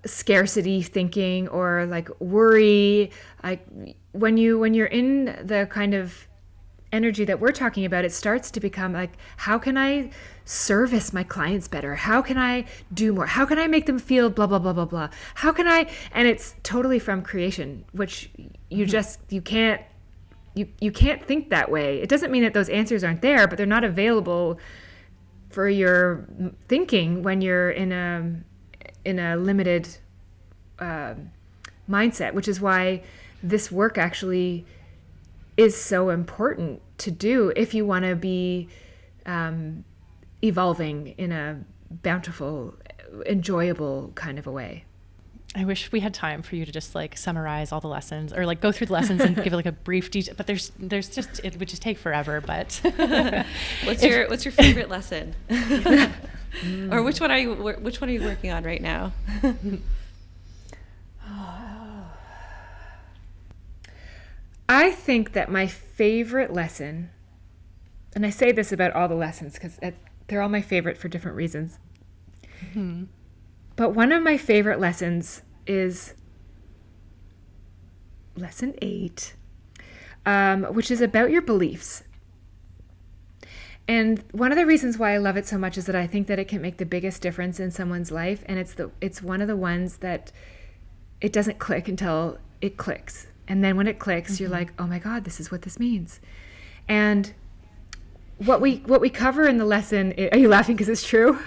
scarcity thinking or like worry. Like when you're in the kind of energy that we're talking about, it starts to become like, how can I service my clients better? How can I do more? How can I make them feel blah, blah, blah, blah, blah? How can I, and it's totally from creation, which you can't think that way. It doesn't mean that those answers aren't there, but they're not available for your thinking when you're in a limited mindset, which is why this work actually is so important to do if you want to be evolving in a bountiful, enjoyable kind of a way. I wish we had time for you to just like summarize all the lessons or like go through the lessons and give like a brief detail, but there's just, it would just take forever, but what's your favorite lesson? Or which one are you working on right now? I think that my favorite lesson, and I say this about all the lessons because they're all my favorite for different reasons. Mm-hmm. But one of my favorite lessons is lesson 8, which is about your beliefs. And one of the reasons why I love it so much is that I think that it can make the biggest difference in someone's life. And it's one of the ones that it doesn't click until it clicks. And then when it clicks, mm-hmm. You're like, oh my God, this is what this means. And what we cover in the lesson, are you laughing because it's true?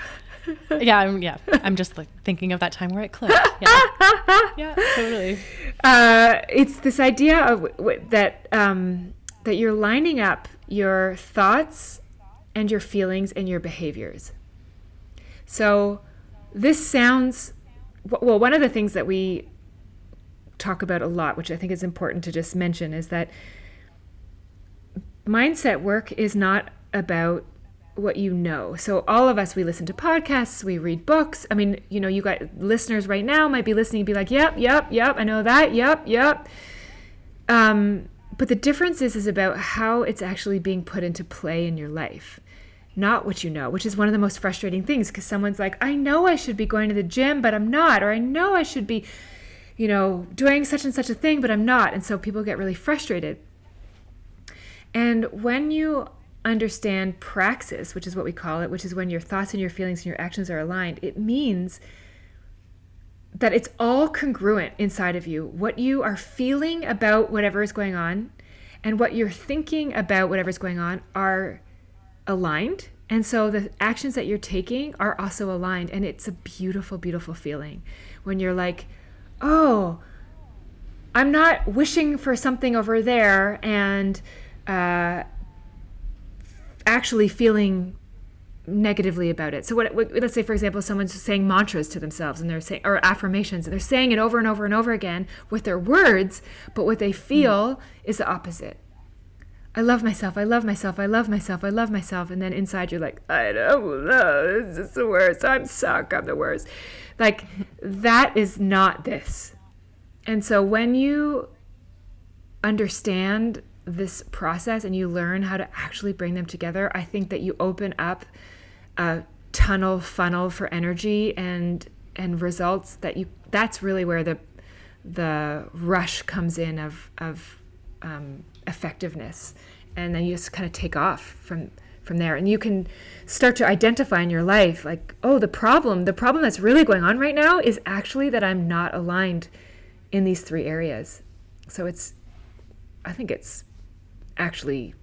Yeah. I'm just like thinking of that time where it clicked. Yeah, yeah, totally. It's this idea of that you're lining up your thoughts and your feelings and your behaviors. So this sounds, well, one of the things that we talk about a lot, which I think is important to just mention, is that mindset work is not about what you know. So all of us, we listen to podcasts, we read books. I mean, you got listeners right now might be listening and be like, yep, I know that, yep. But the difference is about how it's actually being put into play in your life, not what you know, which is one of the most frustrating things, because someone's like, I know I should be going to the gym, but I'm not, or I know I should be, doing such and such a thing, but I'm not. And so people get really frustrated. And when you understand praxis, which is what we call it, which is when your thoughts and your feelings and your actions are aligned, it means that it's all congruent inside of you. What you are feeling about whatever is going on and what you're thinking about whatever is going on are aligned. And so the actions that you're taking are also aligned. And it's a beautiful, beautiful feeling when you're like, oh, I'm not wishing for something over there and actually feeling negatively about it. So let's say, for example, someone's saying mantras to themselves and they're saying, or affirmations, and they're saying it over and over and over again with their words, but what they feel is the opposite. I love myself, I love myself, I love myself, I love myself. And then inside you're like, I don't know, this is the worst. I'm the worst. Like, that is not this. And so when you understand this process and you learn how to actually bring them together, I think that you open up a funnel for energy and results that's really where the rush comes in of effectiveness. And then you just kind of take off from there, and you can start to identify in your life, like, oh, the problem that's really going on right now is actually that I'm not aligned in these 3 areas. So I think it's actually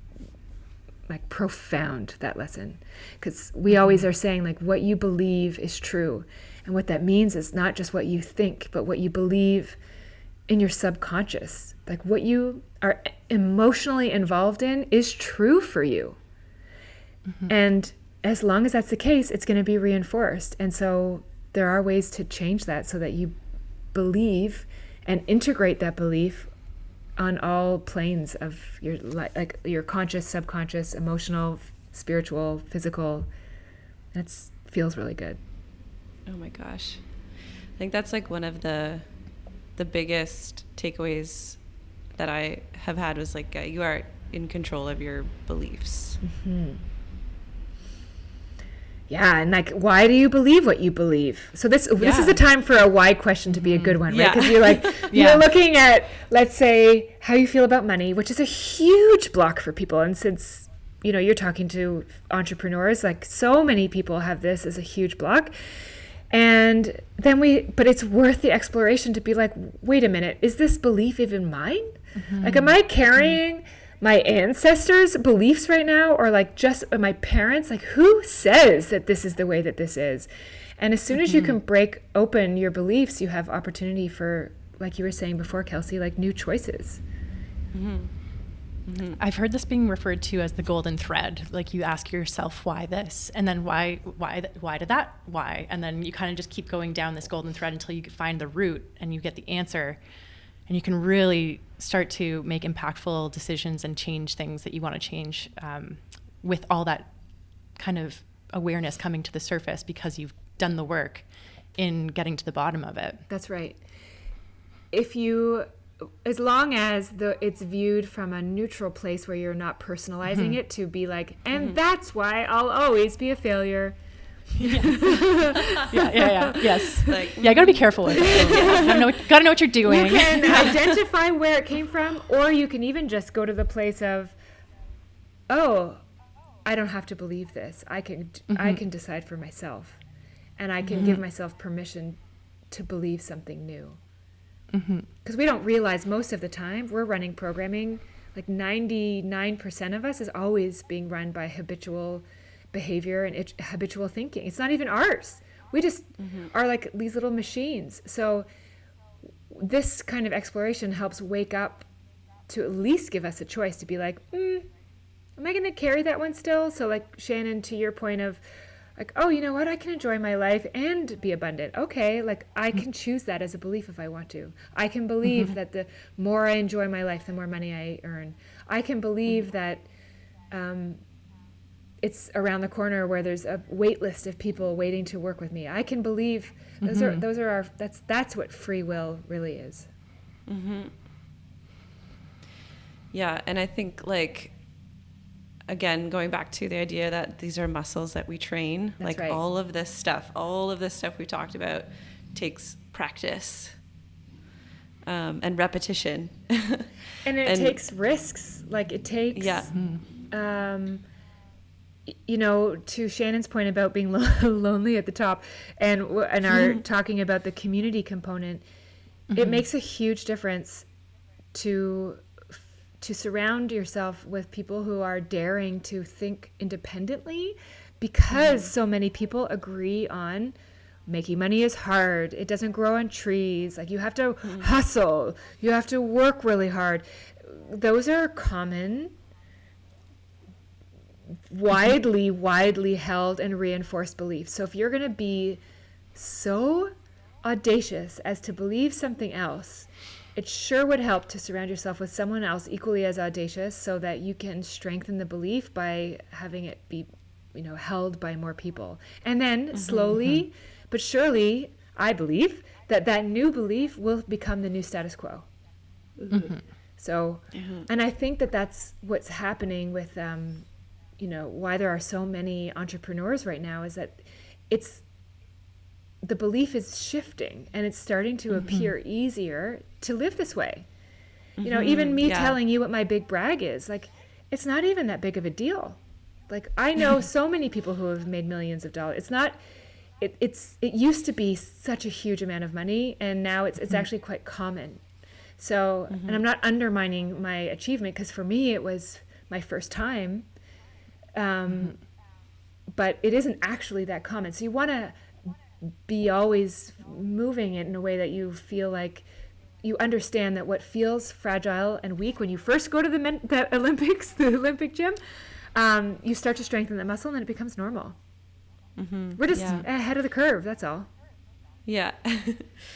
like profound, that lesson, because we always are saying like what you believe is true, And what that means is not just what you think, but what you believe in your subconscious. Like what you are emotionally involved in is true for you. And as long as that's the case, it's going to be reinforced. And so there are ways to change that so that you believe and integrate that belief on all planes of your life, like your conscious, subconscious, emotional, spiritual, physical. That feels really good. Oh my gosh. I think that's like one of the biggest takeaways that I have had was like you are in control of your beliefs. Yeah, and like, why do you believe what you believe? So this is the time for a why question to be a good one, right? Because you're like, you're looking at, let's say, how you feel about money, which is a huge block for people. And since, you're talking to entrepreneurs, like so many people have this as a huge block. And then but it's worth the exploration to be like, wait a minute, is this belief even mine? Like, am I carrying my ancestors' beliefs right now, or like just my parents? Like, who says that this is the way that this is? And as soon as you can break open your beliefs, you have opportunity for, like you were saying before, Kelsey, like new choices. I've heard this being referred to as the golden thread. Like, you ask yourself, why this? And then why did that? Why? And then you kind of just keep going down this golden thread until you find the root and you get the answer. And you can really start to make impactful decisions and change things that you want to change with all that kind of awareness coming to the surface because you've done the work in getting to the bottom of it. That's right. As long as it's viewed from a neutral place where you're not personalizing it to be like, and that's why I'll always be a failure. Yes. Like, you gotta be careful with it. Gotta know what you're doing. You can identify where it came from, or you can even just go to the place of, oh, I don't have to believe this. I can decide for myself, and I can give myself permission to believe something new. Because we don't realize most of the time we're running programming, like 99% of us is always being run by habitual behavior and habitual thinking. It's not even ours. We just are like these little machines. So this kind of exploration helps wake up to at least give us a choice to be like, am I going to carry that one still? So like, Shannon, to your point of like, oh, you know what? I can enjoy my life and be abundant. Okay, like I can choose that as a belief if I want to. I can believe that the more I enjoy my life, the more money I earn. I can believe that it's around the corner where there's a wait list of people waiting to work with me. I can believe that's what free will really is. Yeah, and I think like, again, going back to the idea that these are muscles that we train, That's like right. all of this stuff we talked about takes practice and repetition. And it takes risks. Like it takes, to Shannon's point about being lonely at the top and our talking about the community component, it makes a huge difference to surround yourself with people who are daring to think independently, because so many people agree on making money is hard. It doesn't grow on trees. Like you have to hustle. You have to work really hard. Those are common, widely held and reinforced beliefs. So if you're going to be so audacious as to believe something else, it sure would help to surround yourself with someone else equally as audacious so that you can strengthen the belief by having it be, held by more people. And then slowly but surely, I believe that new belief will become the new status quo. So, and I think that's what's happening with, why there are so many entrepreneurs right now is that the belief is shifting and it's starting to appear easier to live this way. Even me telling you what my big brag is, like, it's not even that big of a deal. Like, I know so many people who have made millions of dollars. It's not, it used to be such a huge amount of money, and now it's actually quite common. So, and I'm not undermining my achievement, because for me it was my first time, but it isn't actually that common. So you want to be always moving it in a way that you feel like you understand that what feels fragile and weak when you first go to the Olympics, the Olympic gym, you start to strengthen that muscle and then it becomes normal. We're just ahead of the curve. That's all. Yeah.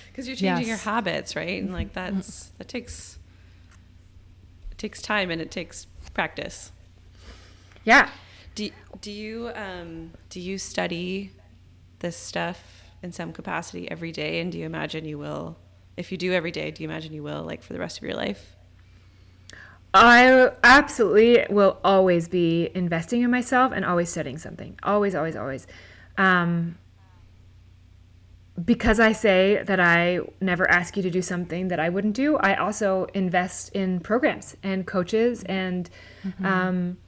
Because you're changing your habits, right? And like that takes time and it takes practice. Yeah. Do you study this stuff in some capacity every day? And do you imagine you will, if you do every day, do you imagine you will like for the rest of your life? I absolutely will always be investing in myself and always studying something. Always, always, always. Because I say that I never ask you to do something that I wouldn't do, I also invest in programs and coaches, and I'm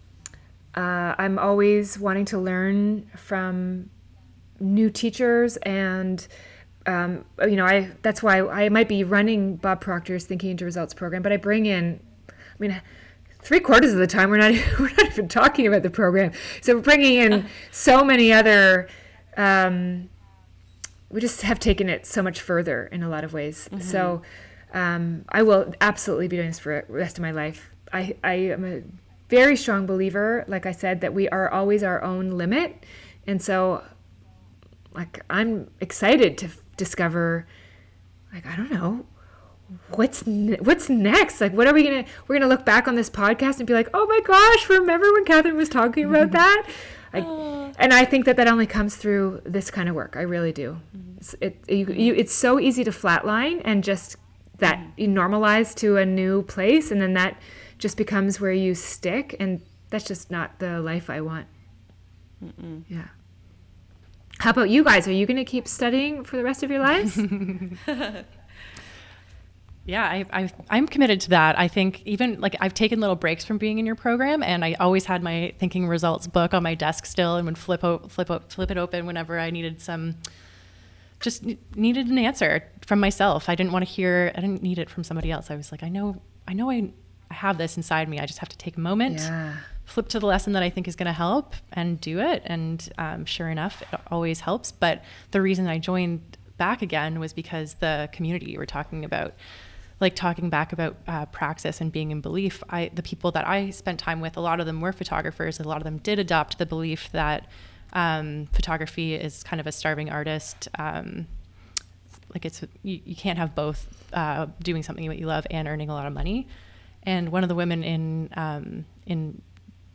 always wanting to learn from new teachers, and that's why I might be running Bob Proctor's Thinking into Results program, but I bring in, 3/4 of the time we're not even talking about the program, so we're bringing in so many other. We just have taken it so much further in a lot of ways. So I will absolutely be doing this for the rest of my life. I am a very strong believer, like I said, that we are always our own limit. And so I'm excited to discover, I don't know, what's next? What are we're going to look back on this podcast and be like, oh my gosh, remember when Catherine was talking about that? And I think that only comes through this kind of work. I really do. It's so easy to flatline and just that you normalize to a new place, and then that just becomes where you stick, and that's just not the life I want. Yeah. How about you guys? Are you going to keep studying for the rest of your lives? Yeah, I'm committed to that. I think even I've taken little breaks from being in your program, and I always had my Thinking Results book on my desk still, and would flip it open whenever I needed needed an answer from myself. I didn't need it from somebody else. I was like, I know I have this inside me. I just have to take a moment, flip to the lesson that I think is going to help, and do it. And sure enough, it always helps. But the reason I joined back again was because the community you were talking about. Talking back about praxis and being in belief, the people that I spent time with, a lot of them were photographers. A lot of them did adopt the belief that photography is kind of a starving artist. You can't have both doing something that you love and earning a lot of money. And one of the women in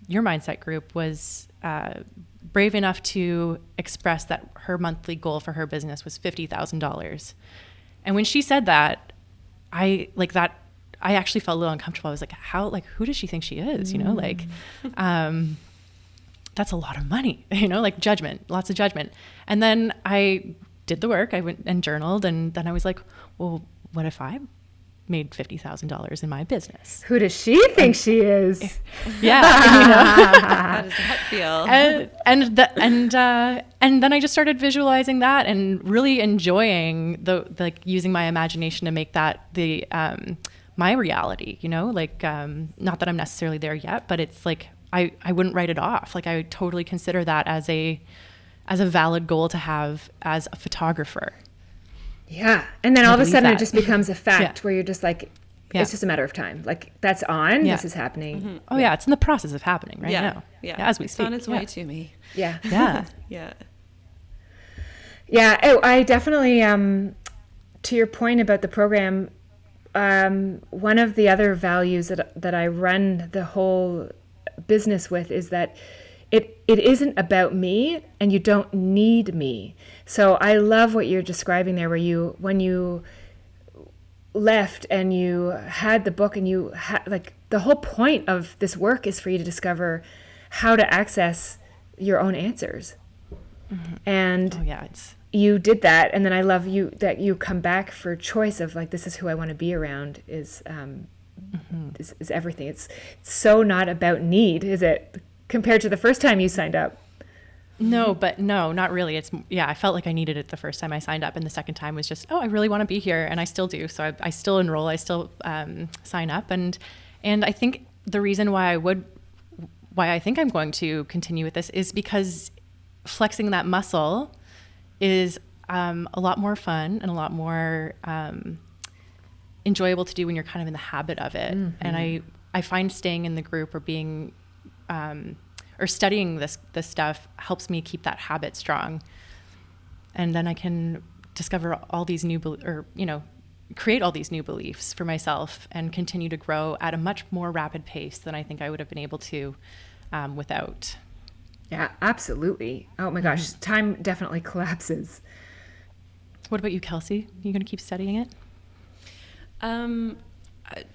your mindset group was brave enough to express that her monthly goal for her business was $50,000. And when she said that, I actually felt a little uncomfortable. I was like, who does she think she is? That's a lot of money, judgment, lots of judgment. And then I did the work. I went and journaled, and then I was like, well, what if I made $50,000 in my business? Who does she think she is? Yeah. How does that feel? And then I just started visualizing that and really enjoying using my imagination to make that my reality, not that I'm necessarily there yet, but it's I wouldn't write it off. I would totally consider that as a valid goal to have as a photographer. Yeah. And then all of a sudden it just becomes a fact where you're just it's just a matter of time. That's on, this is happening. Mm-hmm. Oh yeah. It's in the process of happening right now. Yeah. As we speak. speak. It's on its way to me. Yeah. Yeah. Yeah. Yeah. Oh, I definitely, to your point about the program, one of the other values that I run the whole business with is that it isn't about me, and you don't need me. So I love what you're describing there, where when you left and you had the book, and you had the whole point of this work is for you to discover how to access your own answers. Mm-hmm. And you did that, and then I love that you come back for choice of this is who I want to be around is everything. It's so not about need, is it? Compared to the first time you signed up. No, not really. I felt like I needed it the first time I signed up, and the second time was just, I really want to be here, and I still do. So I still enroll, I still sign up, and I think the reason why I think I'm going to continue with this is because flexing that muscle is a lot more fun and a lot more enjoyable to do when you're kind of in the habit of it. Mm-hmm. And I find staying in the group or being or studying this stuff helps me keep that habit strong. And then I can discover all these new, create all these new beliefs for myself and continue to grow at a much more rapid pace than I think I would have been able to without. Yeah, absolutely. Oh my gosh, time definitely collapses. What about you, Kelsey? Are you going to keep studying it?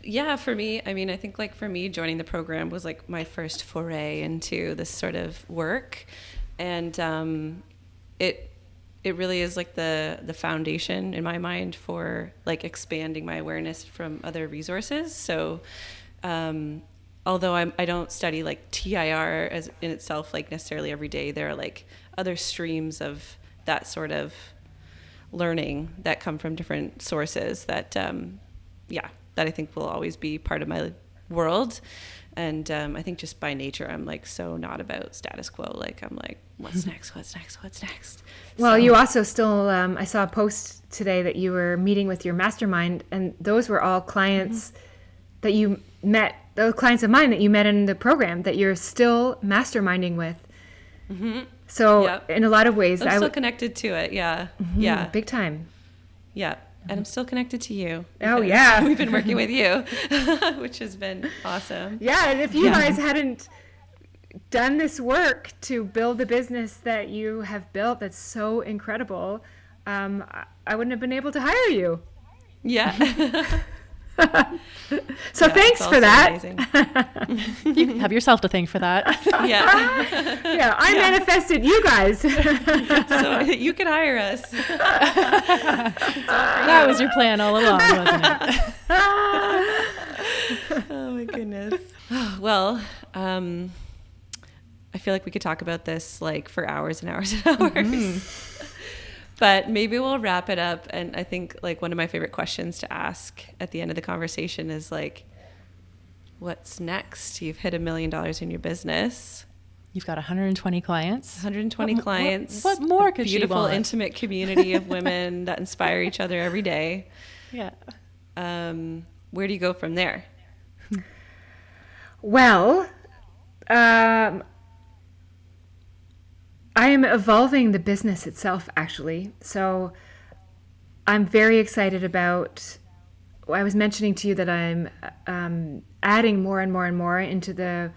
Yeah, for me, I mean, I think like for me, joining the program was like my first foray into this sort of work. And it really is like the foundation in my mind for like expanding my awareness from other resources. So although I don't study like TIR as in itself, like necessarily every day, there are like other streams of that sort of learning that come from different sources that, that I think will always be part of my world. And I think just by nature, I'm like so not about status quo. Like I'm like, what's next? What's next? What's next? Well, you also still, I saw a post today that you were meeting with your mastermind, and those were all clients that you met, those clients of mine that you met in the program that you're still masterminding with. Mm-hmm. So in a lot of ways, I'm still connected to it. Yeah. Mm-hmm. Yeah. Big time. Yeah. And I'm still connected to you. Oh, yeah. We've been working with you, which has been awesome. Yeah. And if you guys hadn't done this work to build the business that you have built, that's so incredible, I wouldn't have been able to hire you. Yeah. So thanks for that. You have yourself to thank for that. Yeah, I manifested you guys. So you can hire us. That was your plan all along, wasn't it? Oh my goodness. Well, I feel like we could talk about this like for hours and hours and hours. Mm-hmm. But maybe we'll wrap it up. And I think like one of my favorite questions to ask at the end of the conversation is like, what's next? You've hit $1 million in your business. You've got 120 clients. 120 clients. What more could you want? Beautiful, intimate community of women that inspire each other every day. Yeah. Where do you go from there? Well, I am evolving the business itself, actually. So I'm very excited about, I was mentioning to you that I'm adding more and more and more into the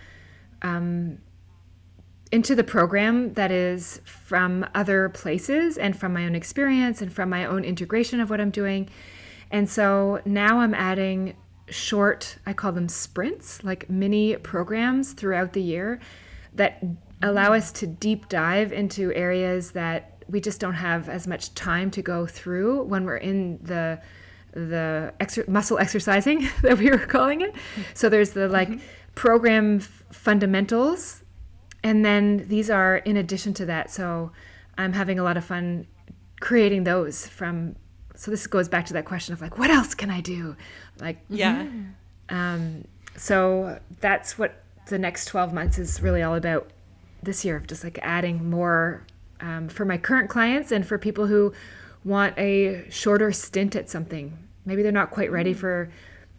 program that is from other places and from my own experience and from my own integration of what I'm doing. And so now I'm adding short, I call them sprints, like mini programs throughout the year that allow us to deep dive into areas that we just don't have as much time to go through when we're in the muscle exercising that we were calling it. So there's the program fundamentals, and then these are in addition to that. So I'm having a lot of fun creating those from. So this goes back to that question of like, what else can I do? Like, so that's what the next 12 months is really all about. This year of just like adding more for my current clients and for people who want a shorter stint at something. Maybe they're not quite ready for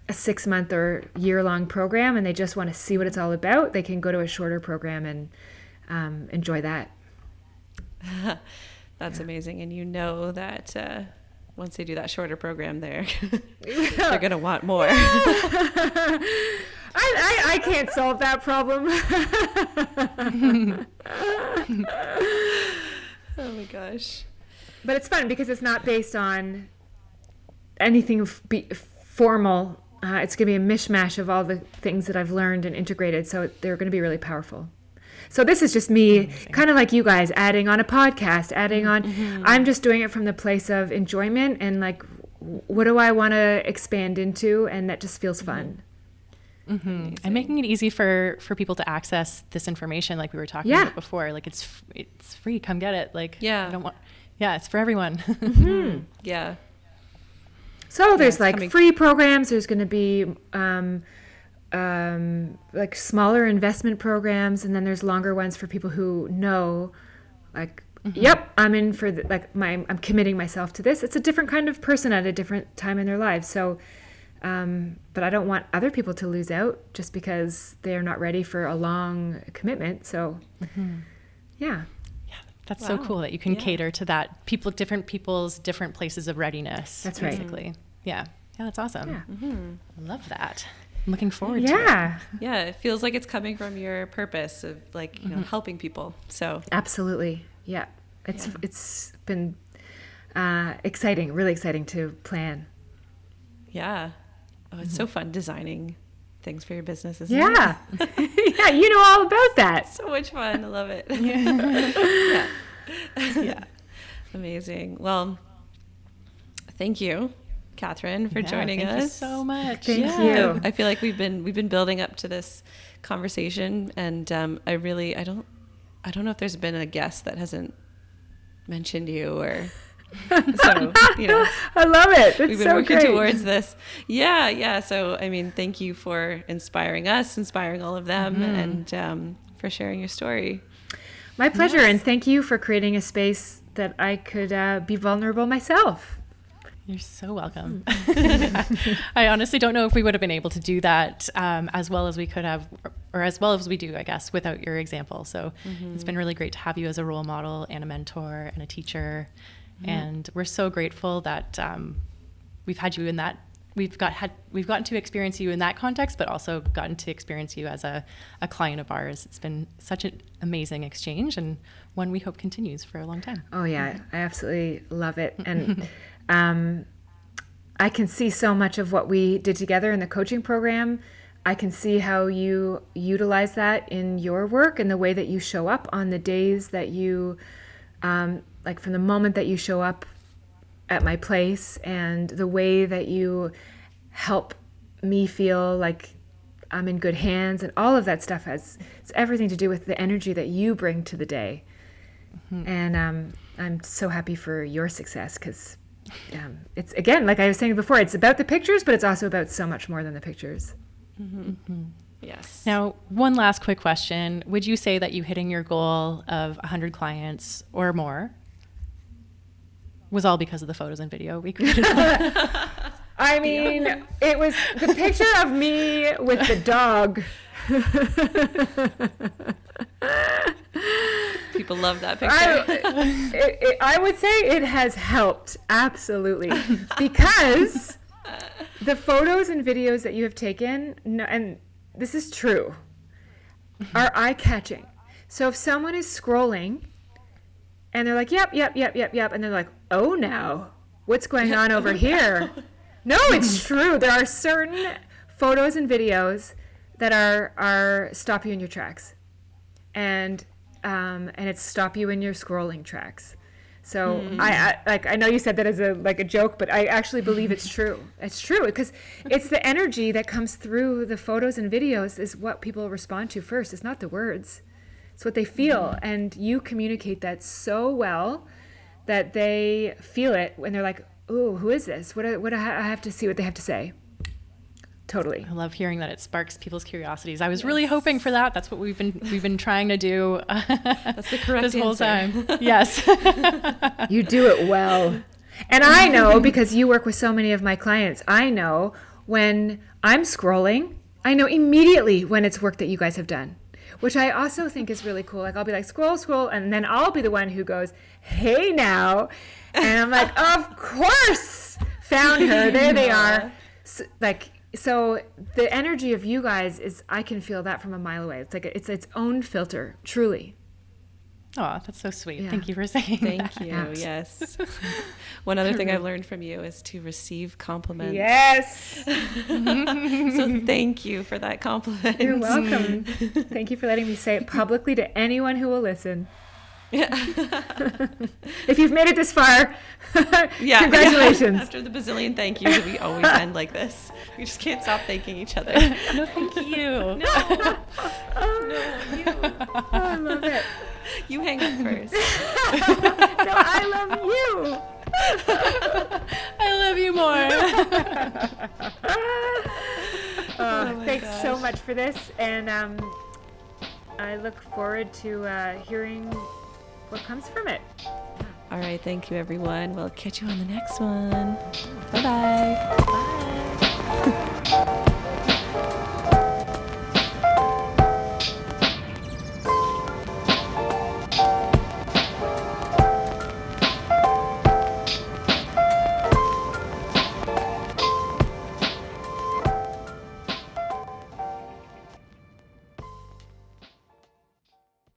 a 6-month or year-long program and they just want to see what it's all about. They can go to a shorter program and enjoy that. That's amazing. And you know that once they do that shorter program they're going to want more. I can't solve that problem. Oh my gosh. But it's fun because it's not based on anything formal. It's going to be a mishmash of all the things that I've learned and integrated. So they're going to be really powerful. So this is just me, kind of like you guys, adding on a podcast, adding on. Mm-hmm. I'm just doing it from the place of enjoyment and like, what do I want to expand into? And that just feels fun. Mm-hmm. And making it easy for people to access this information, like we were talking about before. Like it's free, come get it. Like it's for everyone. Mm-hmm. Yeah. So there's like free programs. There's going to be like smaller investment programs, and then there's longer ones for people who know, like yep, I'm in for I'm committing myself to this. It's a different kind of person at a different time in their lives. So, but I don't want other people to lose out just because they're not ready for a long commitment. So, yeah. That's so cool that you can cater to that different people's different places of readiness. That's right. Basically. Yeah. Yeah, that's awesome. Yeah. I love that. I'm looking forward to it. Yeah, it feels like it's coming from your purpose of like, you know, helping people. So absolutely. Yeah. It's been exciting, really exciting to plan. Yeah. Oh, it's so fun designing things for your business, isn't it? Yeah. Yeah, you know all about that. So much fun. I love it. Yeah. Amazing. Well, thank you, Catherine, for joining us. Thank you so much. Thank you. I feel like we've been building up to this conversation, and I don't know if there's been a guest that hasn't mentioned you or so, you know. I love it. We've been working towards this. Yeah. So, I mean, thank you for inspiring us, inspiring all of them, and for sharing your story. My pleasure, and thank you for creating a space that I could be vulnerable myself. You're so welcome. I honestly don't know if we would have been able to do that as well as we could have, or as well as we do, I guess, without your example. So it's been really great to have you as a role model and a mentor and a teacher. And we're so grateful that we've had you in that. We've gotten to experience you in that context, but also gotten to experience you as a client of ours. It's been such an amazing exchange, and one we hope continues for a long time. Oh yeah, I absolutely love it, and I can see so much of what we did together in the coaching program. I can see how you utilize that in your work and the way that you show up on the days that you, like from the moment that you show up at my place, and the way that you help me feel like I'm in good hands, and all of that stuff it's everything to do with the energy that you bring to the day. And I'm so happy for your success, because it's, again, like I was saying before, it's about the pictures, but it's also about so much more than the pictures. Yes. Now, one last quick question. Would you say that you hitting your goal of 100 clients or more was all because of the photos and video we created? I mean, it was the picture of me with the dog. People love that picture. I would say it has helped, absolutely, because the photos and videos that you have taken, and this is true, are eye-catching. So if someone is scrolling and they're like, yep, and they're like, oh, now, what's going on over here? No, it's true. There are certain photos and videos that are stop you in your tracks, and it's stop you in your scrolling tracks. So I know you said that as a joke, but I actually believe it's true. It's true, because it's the energy that comes through the photos and videos is what people respond to first. It's not the words. It's what they feel, and you communicate that so well that they feel it when they're like, "Ooh, who is this? What I have to see what they have to say." Totally. I love hearing that it sparks people's curiosities. I was really hoping for that. That's what we've been trying to do. That's the correct this whole answer. time. Yes. You do it well. And I know, because you work with so many of my clients, I know when I'm scrolling, I know immediately when it's work that you guys have done, which I also think is really cool. Like, I'll be like, scroll, and then I'll be the one who goes, hey now. And I'm like, of course, found her. There they are. So the energy of you guys is, I can feel that from a mile away. It's like it's its own filter, truly. Oh, that's so sweet. Yeah. Thank you for saying that. Thank you. Yes. One other thing I've learned from you is to receive compliments. Yes. So thank you for that compliment. You're welcome. Thank you for letting me say it publicly to anyone who will listen. Yeah. If you've made it this far, Yeah. congratulations. After the bazillion thank yous, we always end like this. We just can't stop thanking each other. No, thank you. No, you. Oh, I love it. You hang up first. No, I love you. I love you more. Thanks so much for this, and I look forward to hearing what comes from it. All right. Thank you, everyone. We'll catch you on the next one. Bye-bye. Bye.